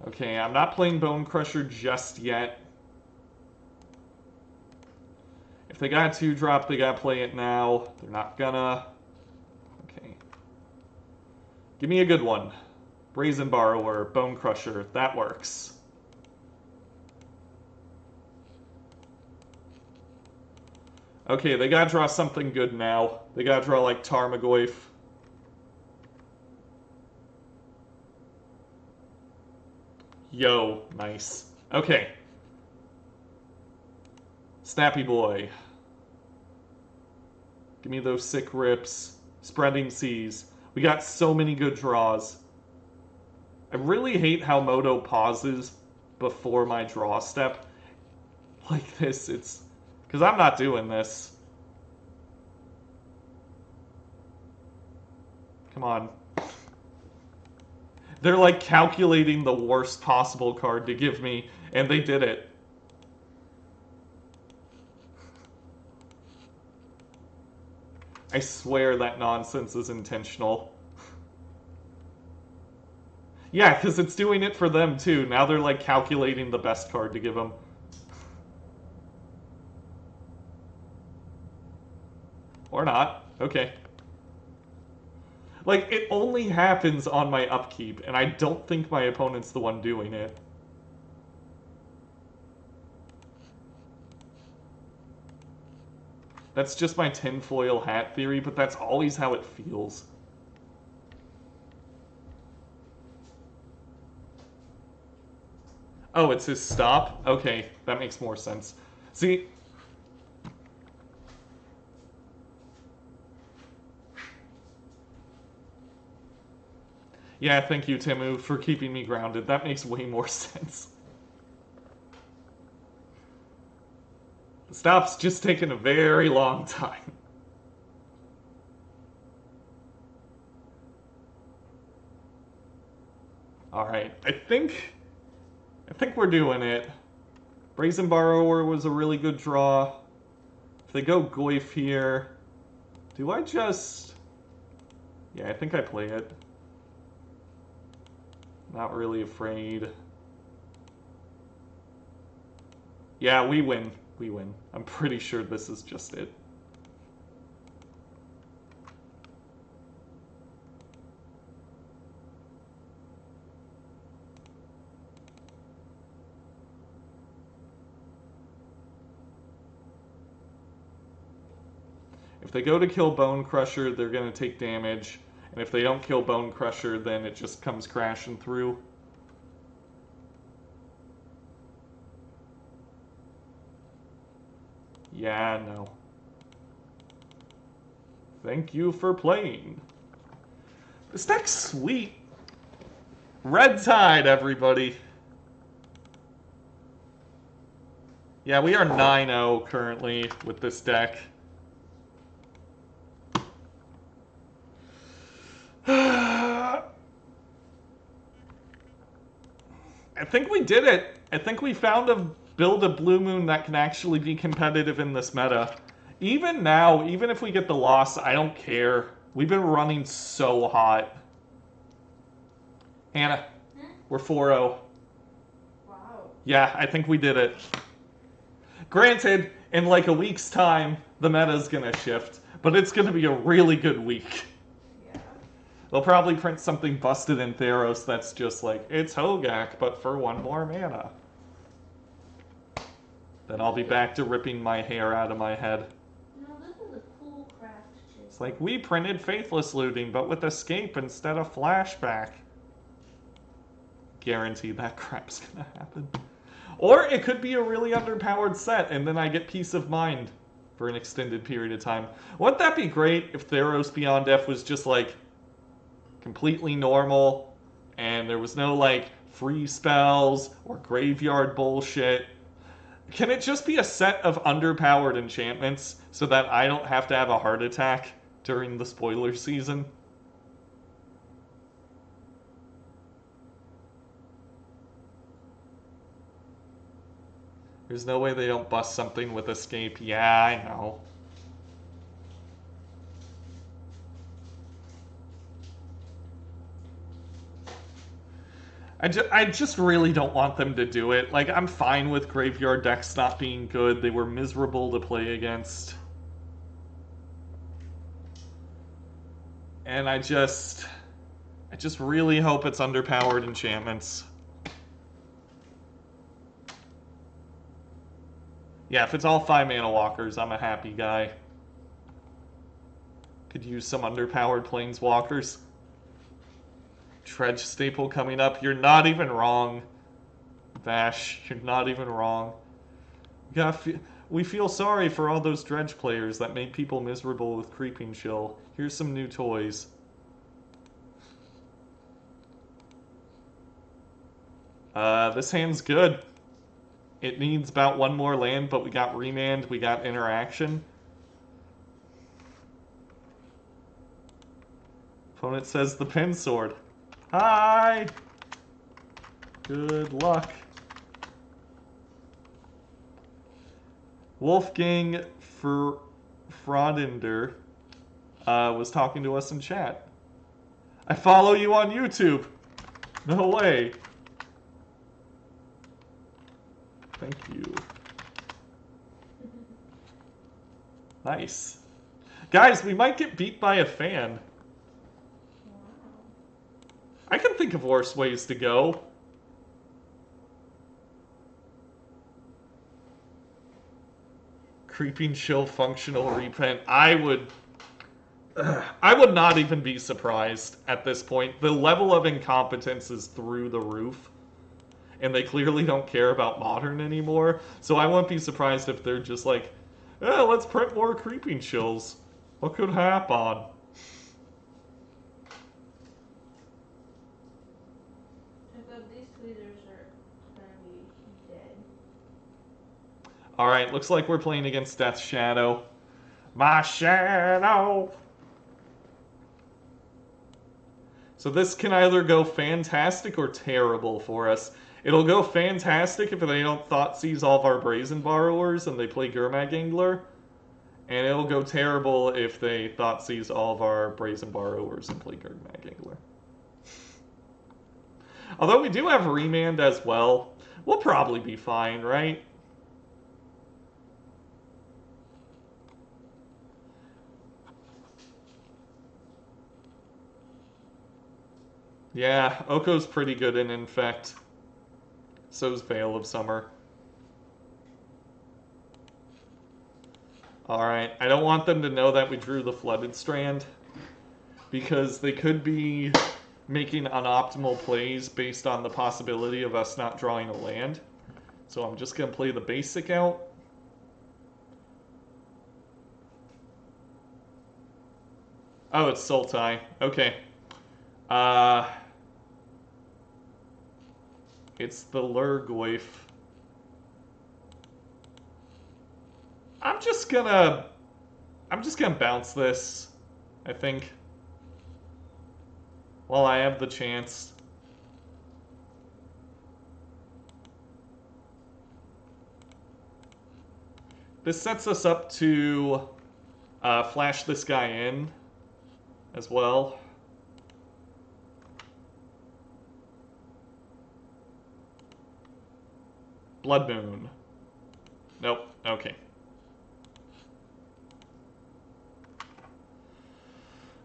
Okay, I'm not playing Bonecrusher just yet. If they got a 2-drop, they gotta play it now. They're not gonna. Okay. Give me a good one. Brazen Borrower, Bonecrusher, that works. Okay, they gotta draw something good now. They gotta draw like Tarmogoyf. Yo, nice. Okay. Snappy boy. Give me those sick rips. Spreading Seas. We got so many good draws. I really hate how Moto pauses before my draw step. Like this, it's... Because I'm not doing this. Come on. They're like calculating the worst possible card to give me, and they did it. I swear that nonsense is intentional. Yeah, because it's doing it for them too. Now they're like calculating the best card to give them. Or not. Okay. Like, it only happens on my upkeep, and I don't think my opponent's the one doing it. That's just my tinfoil hat theory, but that's always how it feels. Oh, it's his stop? Okay, that makes more sense. See... Yeah, thank you, Timu, for keeping me grounded. That makes way more sense. The stop's just taken a very long time. Alright, I think we're doing it. Brazen Borrower was a really good draw. If they go Goyf here, do I just... Yeah, I think I play it. Not really afraid. Yeah, we win. We win. I'm pretty sure this is just it. If they go to kill Bonecrusher, they're going to take damage. And if they don't kill Bonecrusher, then it just comes crashing through. Yeah, no. Thank you for playing. This deck's sweet. Red Tide, everybody. Yeah, we are 9-0 currently with this deck. I think we did it. I think we found a build a Blue Moon that can actually be competitive in this meta. Even now, even if we get the loss, I don't care. We've been running so hot. Hannah, we're 4-0. Wow. Yeah, I think we did it. Granted, in like a week's time, the meta's gonna shift, but it's gonna be a really good week. Yeah. They'll probably print something busted in Theros that's just like, it's Hogak, but for 1 more mana. Then I'll be back to ripping my hair out of my head. No, this is a cool craft chip. It's like, we printed Faithless Looting, but with Escape instead of Flashback. Guarantee that crap's gonna happen. Or it could be a really underpowered set, and then I get peace of mind for an extended period of time. Wouldn't that be great if Theros Beyond F was just, like, completely normal, and there was no, like, free spells or graveyard bullshit? Can it just be a set of underpowered enchantments so that I don't have to have a heart attack during the spoiler season? There's no way they don't bust something with Escape. Yeah, I know. I just really don't want them to do it. Like, I'm fine with graveyard decks not being good. They were miserable to play against. And I just really hope it's underpowered enchantments. Yeah, if it's all 5-mana walkers, I'm a happy guy. Could use some underpowered planeswalkers. Dredge staple coming up. You're not even wrong, Vash. You're not even wrong. We feel sorry for all those Dredge players that made people miserable with Creeping Chill. Here's some new toys. This hand's good. It needs about 1 more land, but we got Remand, we got Interaction. Opponent says the Pin Sword. Hi! Good luck. Wolfgang Fraudender. was talking to us in chat. I follow you on YouTube. No way. Thank you. Nice. Guys, we might get beat by a fan. Wow. I can think of worse ways to go. Creeping Chill functional repent. I would not even be surprised at this point. The level of incompetence is through the roof. And they clearly don't care about Modern anymore. So I won't be surprised if they're just like, let's print more Creeping Chills. What could happen? I thought these tweezers are gonna be dead. Alright, looks like we're playing against Death Shadow. My shadow! So this can either go fantastic or terrible for us. It'll go fantastic if they don't Thoughtseize all of our Brazen Borrowers and they play Gurmag Angler. And it'll go terrible if they Thoughtseize all of our Brazen Borrowers and play Gurmag Angler. Although we do have Remand as well. We'll probably be fine, right? Yeah, Oko's pretty good in Infect. So's Veil of Summer. Alright, I don't want them to know that we drew the Flooded Strand, because they could be making unoptimal plays based on the possibility of us not drawing a land. So I'm just going to play the basic out. Oh, it's Sultai. Okay. It's the Lurgoyf. I'm just gonna bounce this, I think, while I have the chance. This sets us up to flash this guy in as well. Blood Moon. Nope. Okay.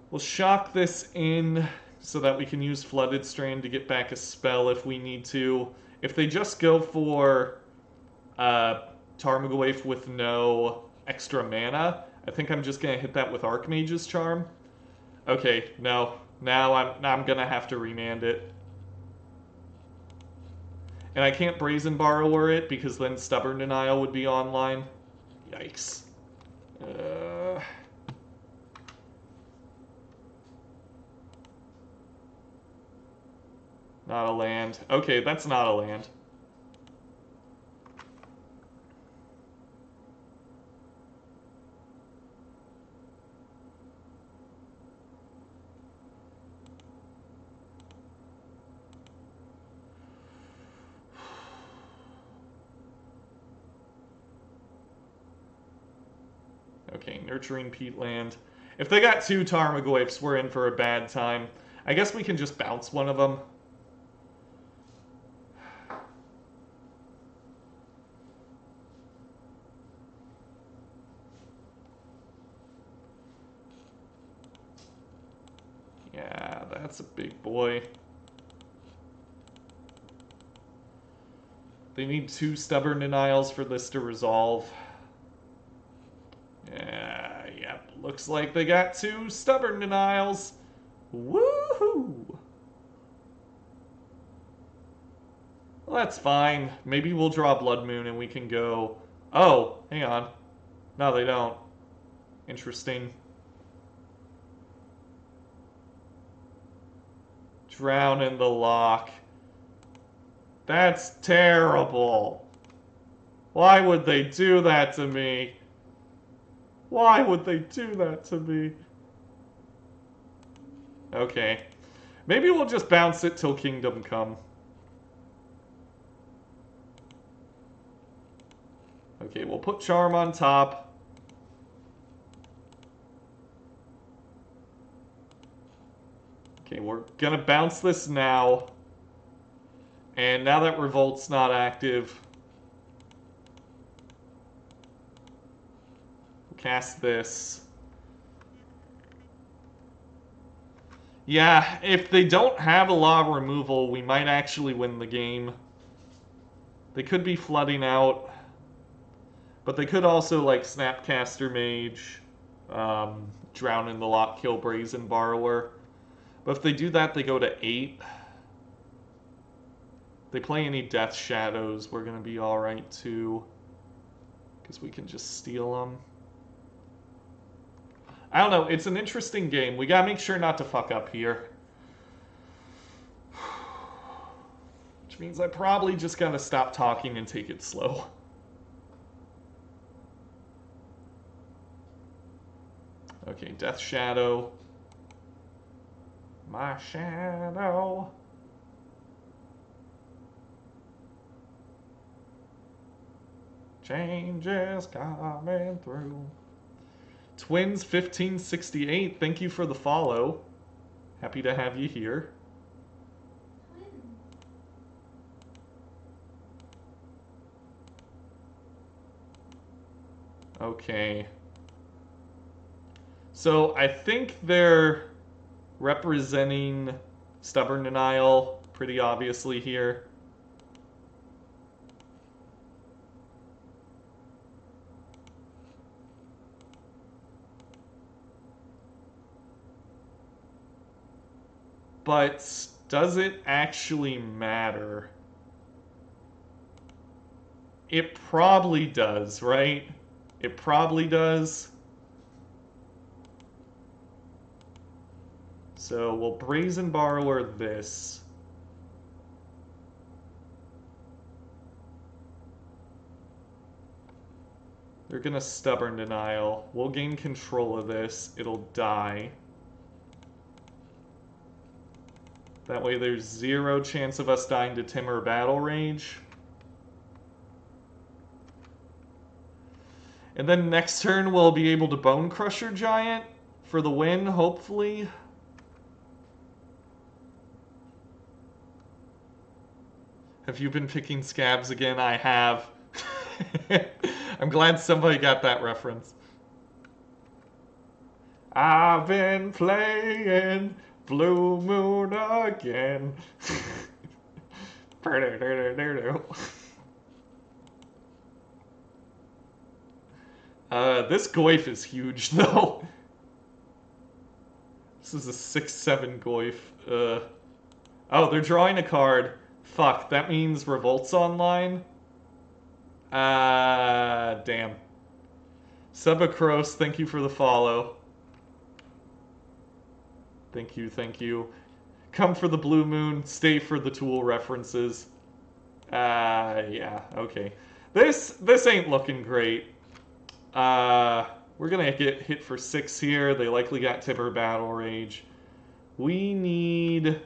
We'll shock this in so that we can use Flooded Strand to get back a spell if we need to. If they just go for Tarmogoyf with no extra mana, I think I'm just going to hit that with Archmage's Charm. Okay, no. Now I'm going to have to remand it. And I can't Brazen Borrower it because then Stubborn Denial would be online. Yikes. Not a land. Okay, that's not a land. Okay, Nurturing Peatland. If they got two Tarmogoyfs, we're in for a bad time. I guess we can just bounce one of them. Yeah, that's a big boy. They need two Stubborn Denials for this to resolve. Yeah, yep. Looks like they got two Stubborn Denials. Woohoo! Well, that's fine. Maybe we'll draw Blood Moon and we can go... Oh, hang on. No, they don't. Interesting. Drown in the Loch. That's terrible. Why would they do that to me? Why would they do that to me? Okay. Maybe we'll just bounce it till Kingdom Come. Okay, we'll put Charm on top. Okay, we're gonna bounce this now. And now that Revolt's not active, we'll cast this. Yeah, if they don't have a lot of removal, we might actually win the game. They could be flooding out, but they could also, like, Snapcaster Mage, drown in the lot, kill Brazen Borrower. But if they do that, they go to 8. If they play any Death Shadows, we're going to be alright too, because we can just steal them. I don't know, it's an interesting game. We gotta make sure not to fuck up here. Which means I probably just gotta stop talking and take it slow. Okay, Death Shadow. My shadow. Changes coming through. Twins 1568, thank you for the follow. Happy to have you here. Okay. So I think they're representing Stubborn Denial pretty obviously here. But does it actually matter? It probably does, right? It probably does. So we'll Brazen Borrower this. They're gonna Stubborn Denial. We'll gain control of this. It'll die. That way there's 0 chance of us dying to Timur Battle Rage. And then next turn we'll be able to Bonecrusher Giant for the win, hopefully. Have you been picking scabs again? I have. I'm glad somebody got that reference. I've been playing Blue Moon again. This Goyf is huge, though. This is a 6/7 Goyf. Oh, they're drawing a card. Fuck, that means Revolt's online? Damn. Subacros, thank you for the follow. Thank you, thank you. Come for the Blue Moon, stay for the Tool references. Yeah, okay. This ain't looking great. We're gonna get hit for 6 here. They likely got Timur Battle Rage. We need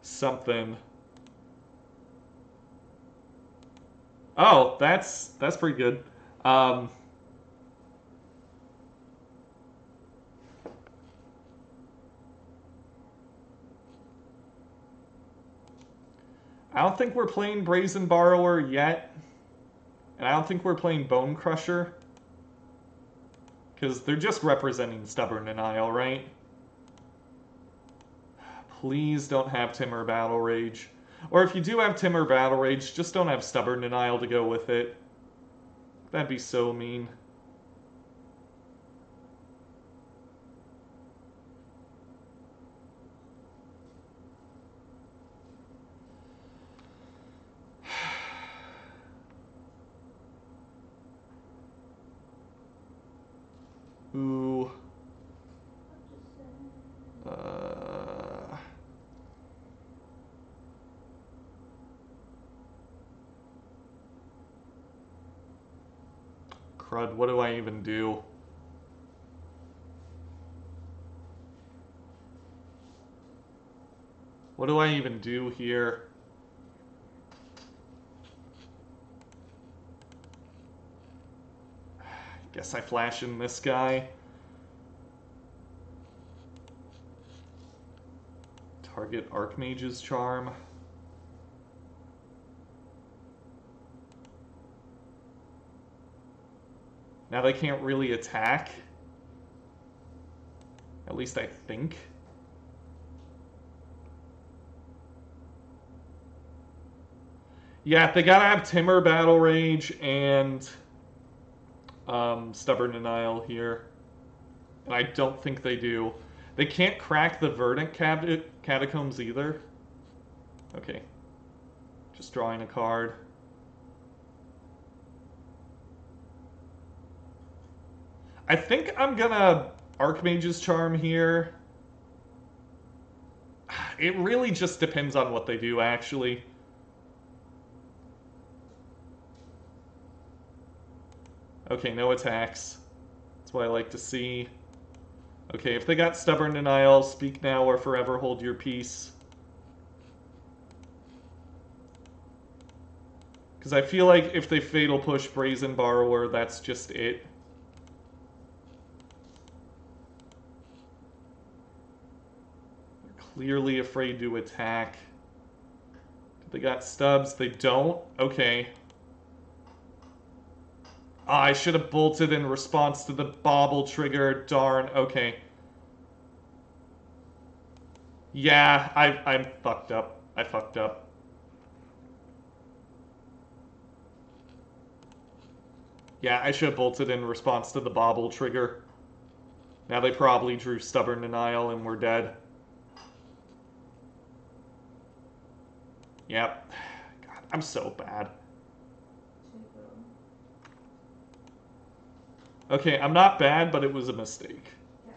something. Oh, that's pretty good. I don't think we're playing Brazen Borrower yet. And I don't think we're playing Bonecrusher. Because they're just representing Stubborn Denial, right? Please don't have Timur Battle Rage. Or if you do have Timur Battle Rage, just don't have Stubborn Denial to go with it. That'd be so mean. Ooh. Crud, what do I even do? What do I even do here? Guess I flash in this guy. Target Archmage's Charm. Now they can't really attack. At least I think. Yeah, they gotta have Timur Battle Rage and Stubborn Denial here. And I don't think they do. They can't crack the Verdant Catacombs either. Okay. Just drawing a card. I think I'm gonna Archmage's Charm here. It really just depends on what they do, actually. Okay, no attacks. That's what I like to see. Okay, if they got Stubborn Denial, speak now or forever hold your peace. Because I feel like if they Fatal Push Brazen Borrower, that's just it. They're clearly afraid to attack. They got stubs. They don't? Okay. I should have bolted in response to the bobble trigger. Darn. Okay. Yeah, I'm fucked up. I fucked up. Yeah, I should have bolted in response to the bobble trigger. Now they probably drew Stubborn Denial and we're dead. Yep. God, I'm so bad. Okay, I'm not bad, but it was a mistake. Yes.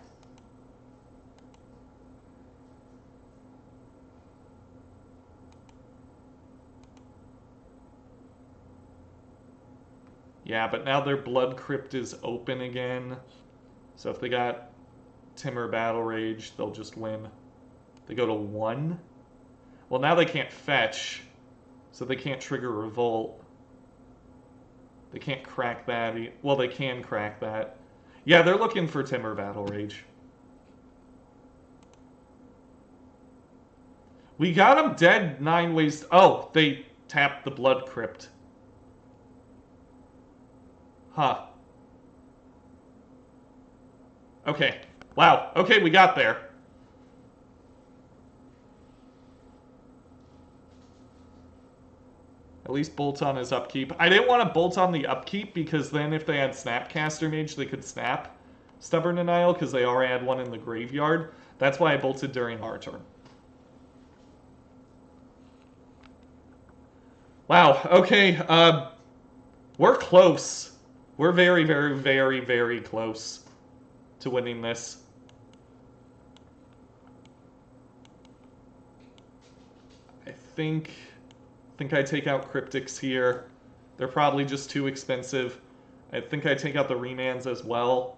Yeah, but now their Blood Crypt is open again. So if they got Timur Battle Rage, they'll just win. They go to 1. Well, now they can't fetch, so they can't trigger Revolt. They can't crack that. Well, they can crack that. Yeah, they're looking for Timur Battle Rage. We got them dead 9 ways. Oh, they tapped the Blood Crypt. Huh. Okay. Wow. Okay, we got there. At least bolt on his upkeep. I didn't want to bolt on the upkeep because then if they had Snapcaster Mage, they could snap Stubborn Denial because they already had one in the graveyard. That's why I bolted during our turn. Wow, okay. We're close. We're very, very, very, very close to winning this. I think I take out Cryptics here. They're probably just too expensive. I think I take out the Remands as well.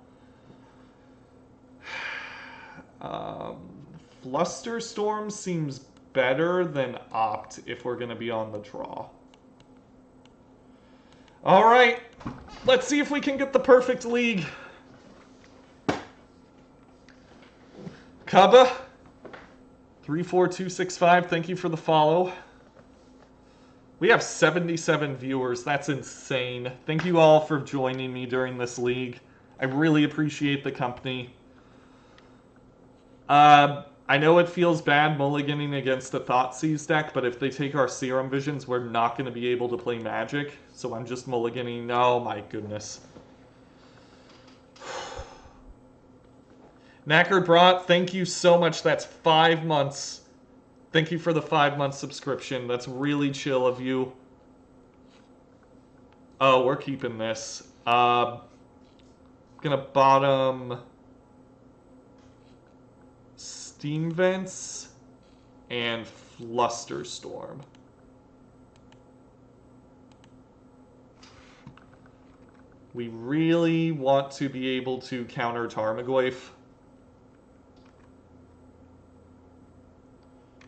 Flusterstorm seems better than Opt if we're going to be on the draw. All right, let's see if we can get the perfect league. Kaba, 34265, thank you for the follow. We have 77 viewers. That's insane. Thank you all for joining me during this league. I really appreciate the company. I know it feels bad mulliganing against a Thoughtseize deck, but if they take our Serum Visions, we're not going to be able to play Magic. So I'm just mulliganing. Oh my goodness. Knacker Brought, thank you so much. That's 5 months. Thank you for the 5-month subscription. That's really chill of you. Oh, we're keeping this. Gonna bottom Steam Vents and Flusterstorm. We really want to be able to counter Tarmogoyf.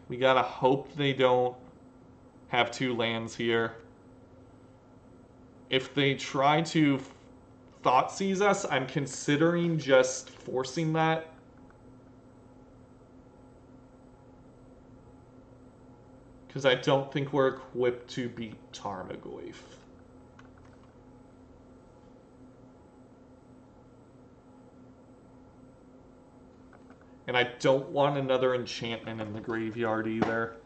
We gotta hope they don't have 2 lands here. If they try to Thoughtseize us, I'm considering just forcing that. Because I don't think we're equipped to beat Tarmogoyf. And I don't want another enchantment in the graveyard either.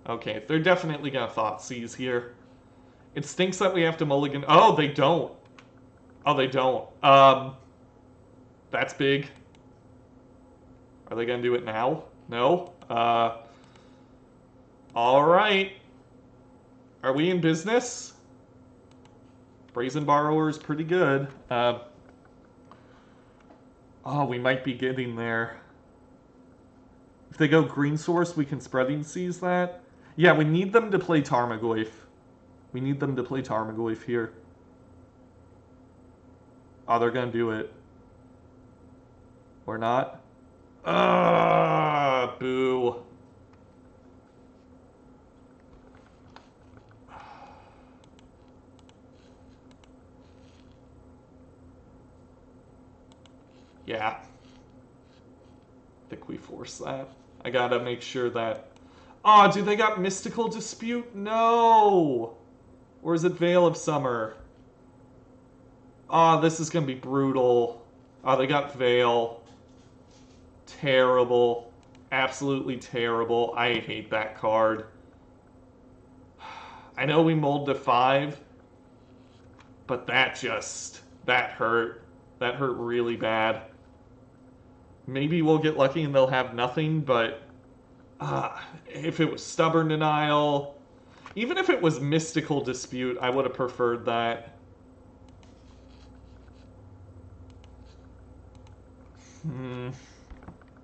Okay, they're definitely gonna Thoughtseize here. It stinks that we have to mulligan. Oh, they don't. Oh, they don't. That's big. Are they gonna do it now? No? Alright. Are we in business? Brazen Borrower is pretty good. Oh, we might be getting there. If they go green source, we can Spreading Seas that. Yeah, we need them to play Tarmogoyf. We need them to play Tarmogoyf here. Oh, they're gonna do it. Or not? Boo. Yeah. I think we force that. I gotta make sure that... Oh, do they got Mystical Dispute? No! Or is it Veil of Summer? Oh, this is gonna be brutal. Oh, they got Veil. Terrible. Absolutely terrible. I hate that card. I know we mulled to 5, but that hurt. That hurt really bad. Maybe we'll get lucky and they'll have nothing, but if it was Stubborn Denial, even if it was Mystical Dispute, I would have preferred that.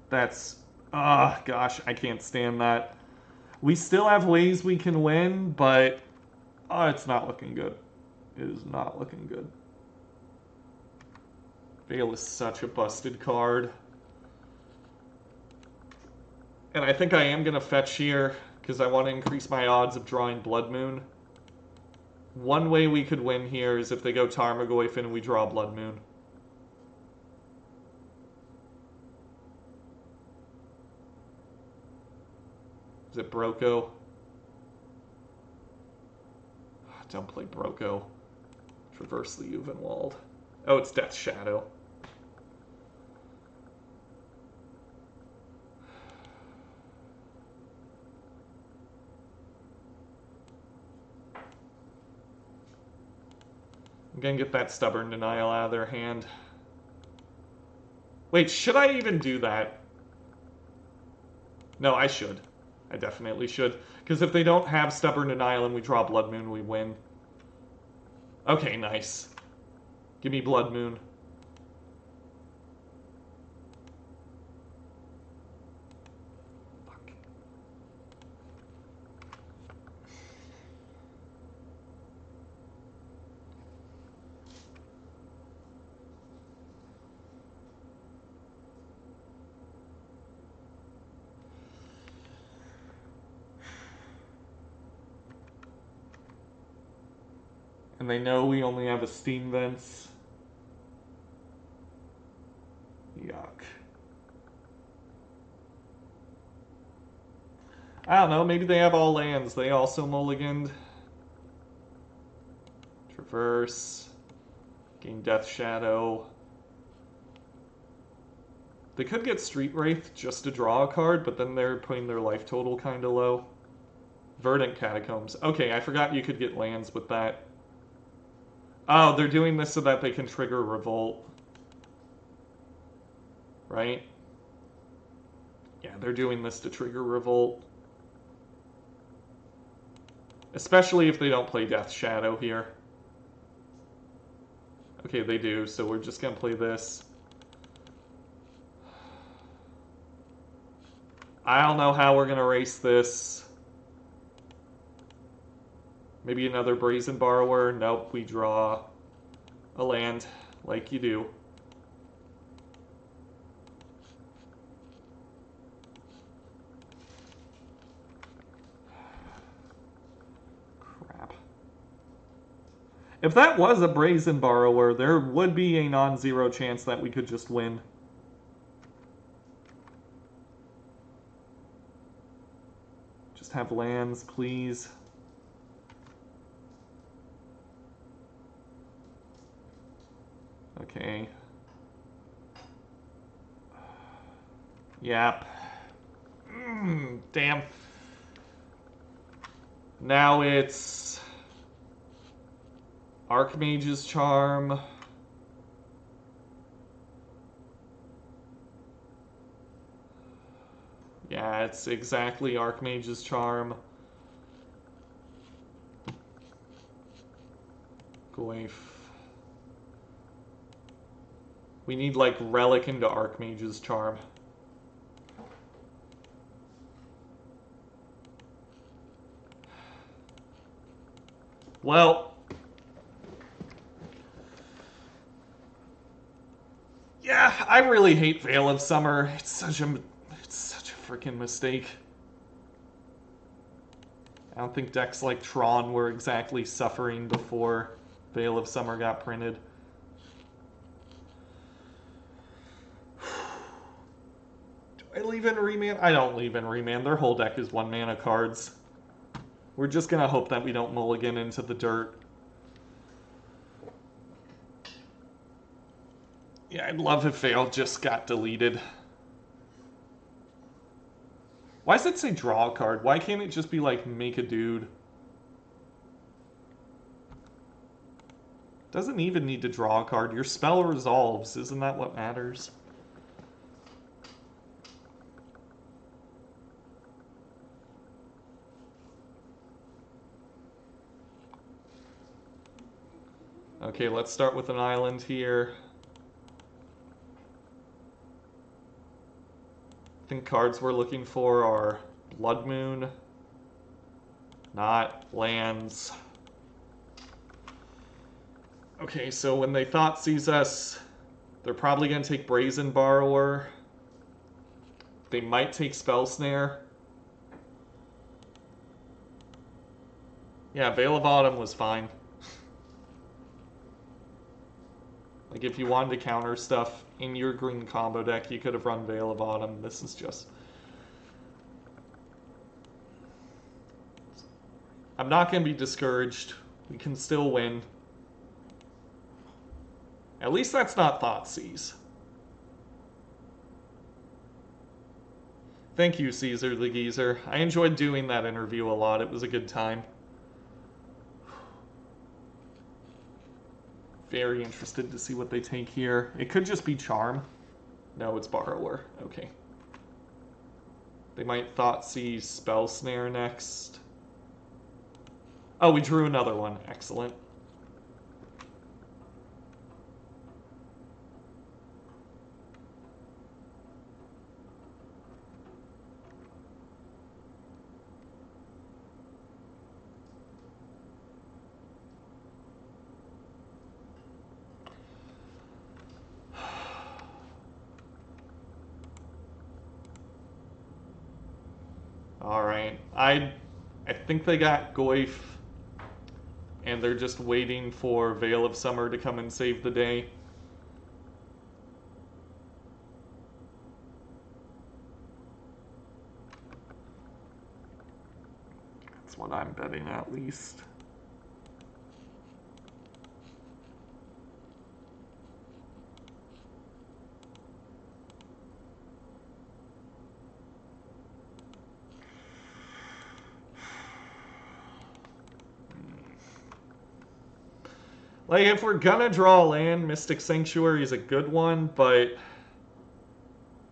That's... gosh, I can't stand that. We still have ways we can win, but... it's not looking good. It is not looking good. Veil is such a busted card. And I think I am going to fetch here, because I want to increase my odds of drawing Blood Moon. One way we could win here is if they go Tarmogoyf and we draw Blood Moon. Is it Broko? Don't play Broko. Traverse the Uvenwald. Oh, it's Death Shadow. I'm gonna get that Stubborn Denial out of their hand. Wait, should I even do that? No, I should. I definitely should. Because if they don't have Stubborn Denial and we draw Blood Moon, we win. Okay, nice. Give me Blood Moon. Fuck. And they know we only have a Steam Vents. Yuck. I don't know, maybe they have all lands. They also mulliganed. Traverse. Gain Death Shadow. They could get Street Wraith just to draw a card, but then they're putting their life total kind of low. Verdant Catacombs. Okay, I forgot you could get lands with that. Oh, they're doing this so that they can trigger Revolt. Right? Yeah, they're doing this to trigger Revolt. Especially if they don't play Death Shadow here. Okay, they do, so we're just gonna play this. I don't know how we're gonna race this. Maybe another Brazen Borrower. Nope, we draw a land like you do. Crap. If that was a Brazen Borrower, there would be a non-zero chance that we could just win. Just have lands, please. Okay. Yep. Damn. Now it's Archmage's Charm. Yeah, it's exactly Archmage's Charm. Goif. We need like Relic into Archmage's Charm. Well, yeah, I really hate Veil of Summer. It's such a freaking mistake. I don't think decks like Tron were exactly suffering before Veil of Summer got printed. Do I leave in Remand? I don't leave in Remand. Their whole deck is 1-mana cards. We're just gonna hope that we don't mulligan into the dirt. Yeah, I'd love if Veil just got deleted. Why does it say draw a card? Why can't it just be like, make a dude? Doesn't even need to draw a card. Your spell resolves. Isn't that what matters? Okay, let's start with an island here. I think cards we're looking for are Blood Moon, not lands. Okay, so when they Thoughtseize us, they're probably going to take Brazen Borrower. They might take Spell Snare. Yeah, Veil of Autumn was fine. Like, if you wanted to counter stuff in your green combo deck, you could have run Veil of Autumn. This is just... I'm not going to be discouraged. We can still win. At least that's not Thoughtseize. Thank you, Caesar the Geezer. I enjoyed doing that interview a lot. It was a good time. Very interested to see what they take here. It could just be Charm. No, it's Borrower. Okay. They might Thoughtseize Spell Snare next. Oh, we drew another one. Excellent. Alright. I think they got Goif, and they're just waiting for Veil of Summer to come and save the day. That's what I'm betting, at least. Like, if we're gonna draw land, Mystic Sanctuary is a good one, but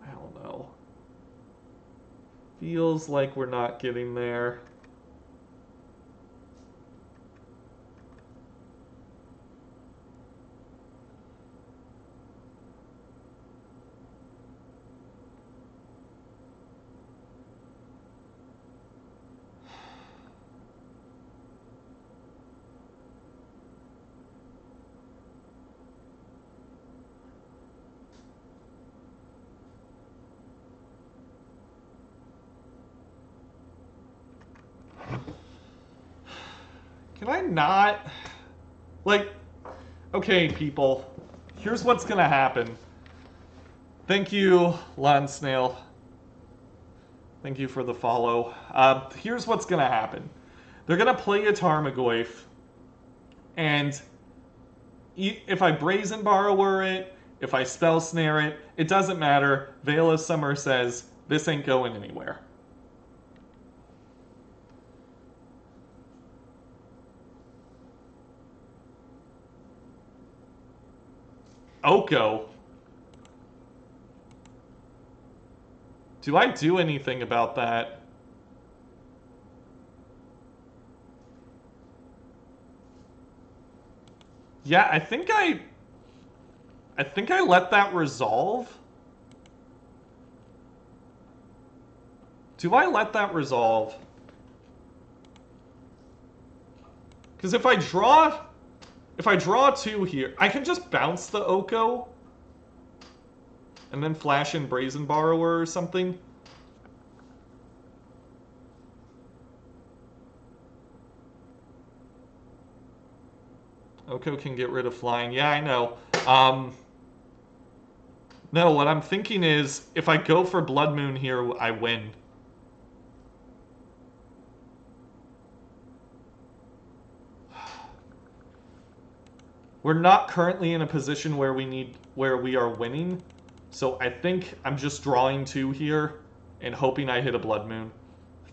I don't know. Feels like we're not getting there. Can I not? Like, okay, people, here's what's gonna happen. Thank you, Lawn Snail. Thank you for the follow. Here's what's gonna happen. They're gonna play a Tarmogoyf, and if I Brazen Borrower it, if I Spell Snare it, it doesn't matter. Veil of Summer says, this ain't going anywhere. Oko. Do I do anything about that? Yeah, I think I let that resolve. Do I let that resolve? Because if I draw 2 here, I can just bounce the Oko and then flash in Brazen Borrower or something. Oko can get rid of flying. Yeah, I know. No, what I'm thinking is, if I go for Blood Moon here, I win. We're not currently in a position where we are winning, so I think I'm just drawing 2 here and hoping I hit a Blood Moon.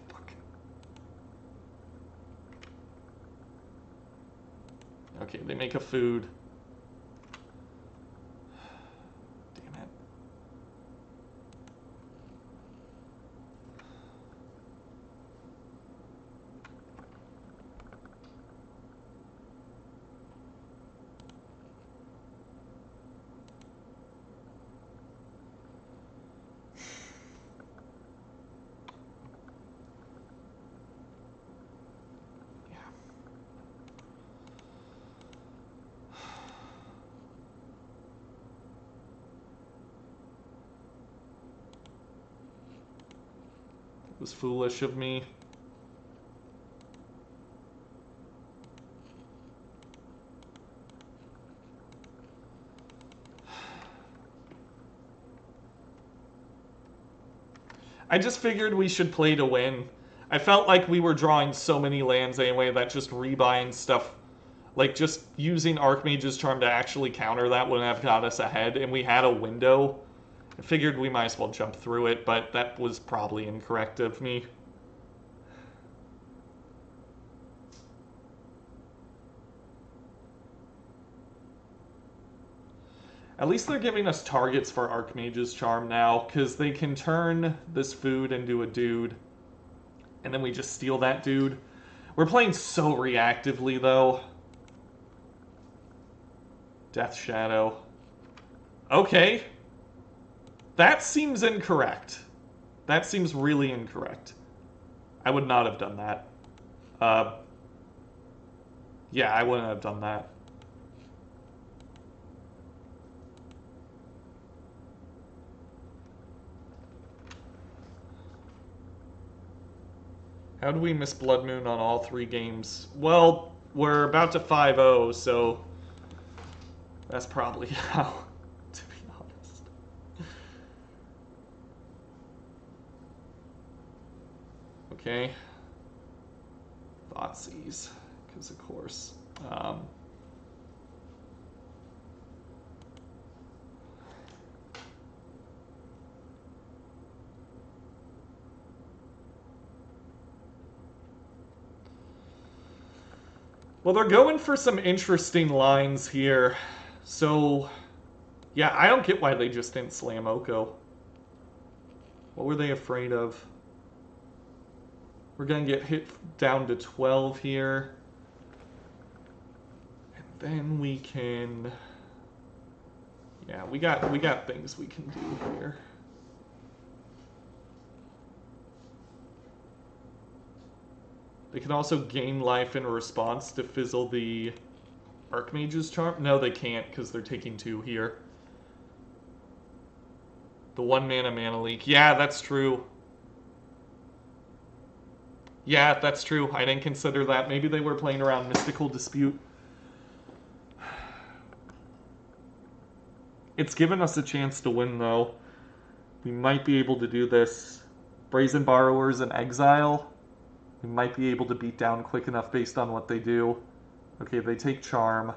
Fuck. Okay, they make a food. Damn it. It was foolish of me. I just figured we should play to win. I felt like we were drawing so many lands anyway that just rebuying stuff, like just using Archmage's Charm to actually counter that wouldn't have got us ahead, and we had a window. I figured we might as well jump through it, but that was probably incorrect of me. At least they're giving us targets for Archmage's Charm now, because they can turn this food into a dude, and then we just steal that dude. We're playing so reactively, though. Death Shadow. Okay. That seems incorrect. That seems really incorrect. I would not have done that. Yeah, I wouldn't have done that. How do we miss Blood Moon on all 3 games? Well, we're about to 5-0, so that's probably how, to be honest. Okay. Thoughtseize, because of course. Well, they're going for some interesting lines here. So, yeah, I don't get why they just didn't slam Oko. What were they afraid of? We're going to get hit down to 12 here. And then we can... Yeah, we got things we can do here. They can also gain life in response to fizzle the Archmage's Charm. No, they can't, because they're taking 2 here. The 1 mana leak. Yeah, that's true. Yeah, that's true. I didn't consider that. Maybe they were playing around Mystical Dispute. It's given us a chance to win, though. We might be able to do this. Brazen Borrowers in exile. We might be able to beat down quick enough based on what they do. Okay, they take Charm.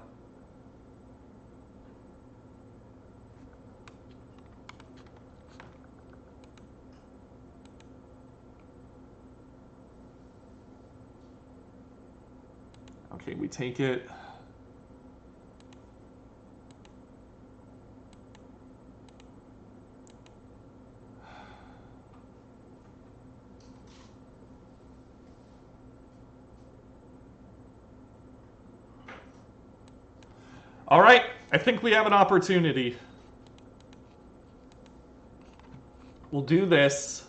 Okay, we take it. All right, I think we have an opportunity. We'll do this.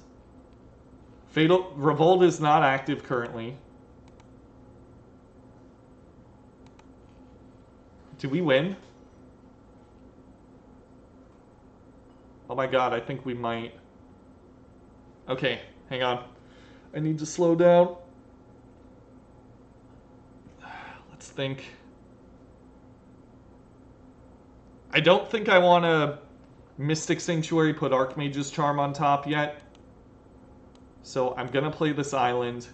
Fatal Revolt is not active currently. Do we win? Oh my god, I think we might. Okay, hang on. I need to slow down. Let's think. I don't think I want to Mystic Sanctuary, put Archmage's Charm on top yet. So I'm going to play this island.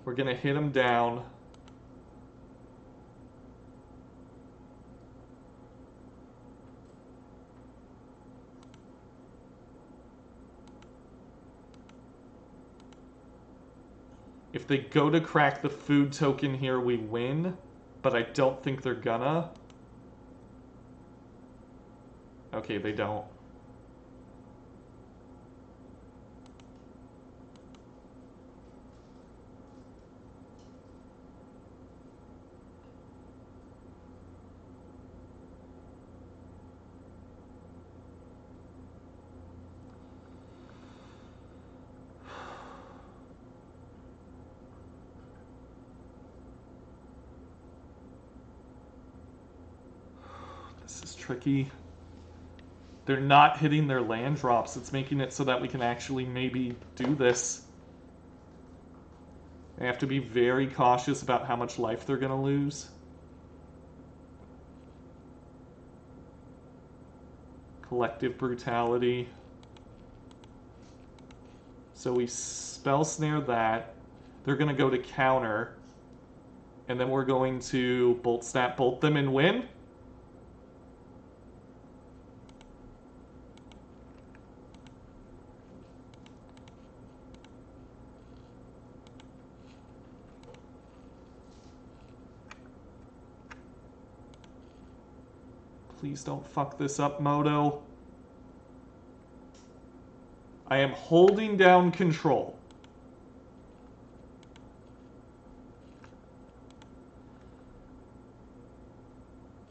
We're going to hit him down. If they go to crack the food token here, we win. But I don't think they're gonna. Okay, they don't. This is tricky. They're not hitting their land drops. It's making it so that we can actually maybe do this. They have to be very cautious about how much life they're going to lose. Collective Brutality. So we Spell Snare that. They're going to go to counter. And then we're going to Bolt Snap Bolt them and win. Please don't fuck this up, Moto. I am holding down control.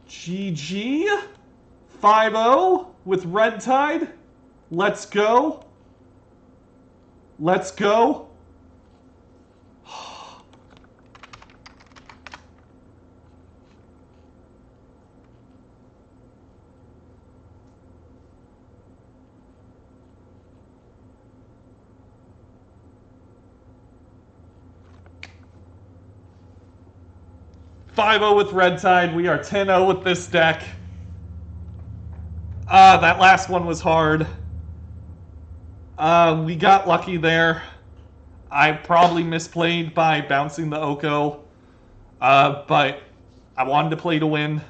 GG. 5-0 with Red Tide. Let's go. Let's go. 5-0 with Red Tide. We are 10-0 with this deck. That last one was hard. We got lucky there. I probably misplayed by bouncing the Oko. But I wanted to play to win.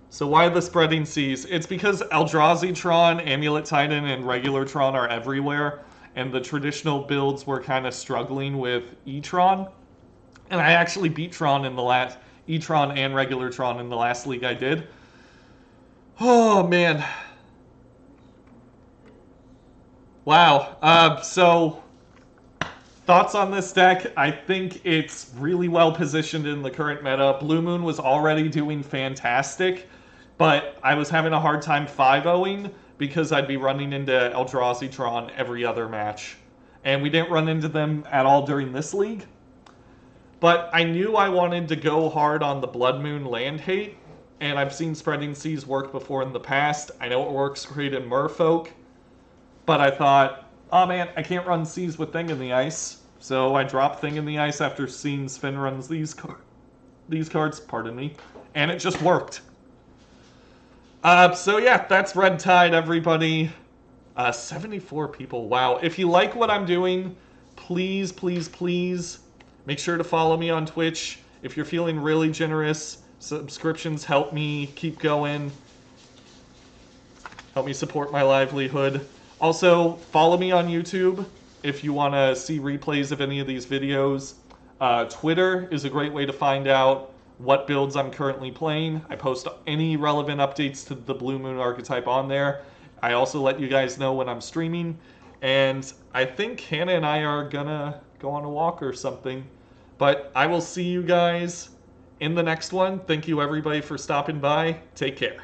So why the Spreading Seas? It's because Eldrazi Tron, Amulet Titan, and regular Tron are everywhere. And the traditional builds were kind of struggling with E-Tron. And I actually beat Tron in the last... E-Tron and regular Tron in the last league I did. Oh, man. Wow. So, thoughts on this deck? I think it's really well positioned in the current meta. Blue Moon was already doing fantastic, but I was having a hard time 5-0ing because I'd be running into Eldrazi Tron every other match. And we didn't run into them at all during this league. But I knew I wanted to go hard on the Blood Moon land hate, and I've seen Spreading Seas work before in the past. I know it works great in Merfolk, but I thought, oh man, I can't run Seas with Thing in the Ice. So I dropped Thing in the Ice after seeing Sven runs these cards, pardon me, And it just worked. So yeah, that's Red Tide, everybody. 74 people. Wow. If you like what I'm doing, please, please, please make sure to follow me on Twitch. If you're feeling really generous, subscriptions help me keep going. Help me support my livelihood. Also, follow me on YouTube if you want to see replays of any of these videos. Twitter is a great way to find out what builds I'm currently playing. I post any relevant updates to the Blue Moon archetype on there. I also let you guys know when I'm streaming. And I think Hannah and I are gonna go on a walk or something. But I will see you guys in the next one. Thank you everybody for stopping by. Take care.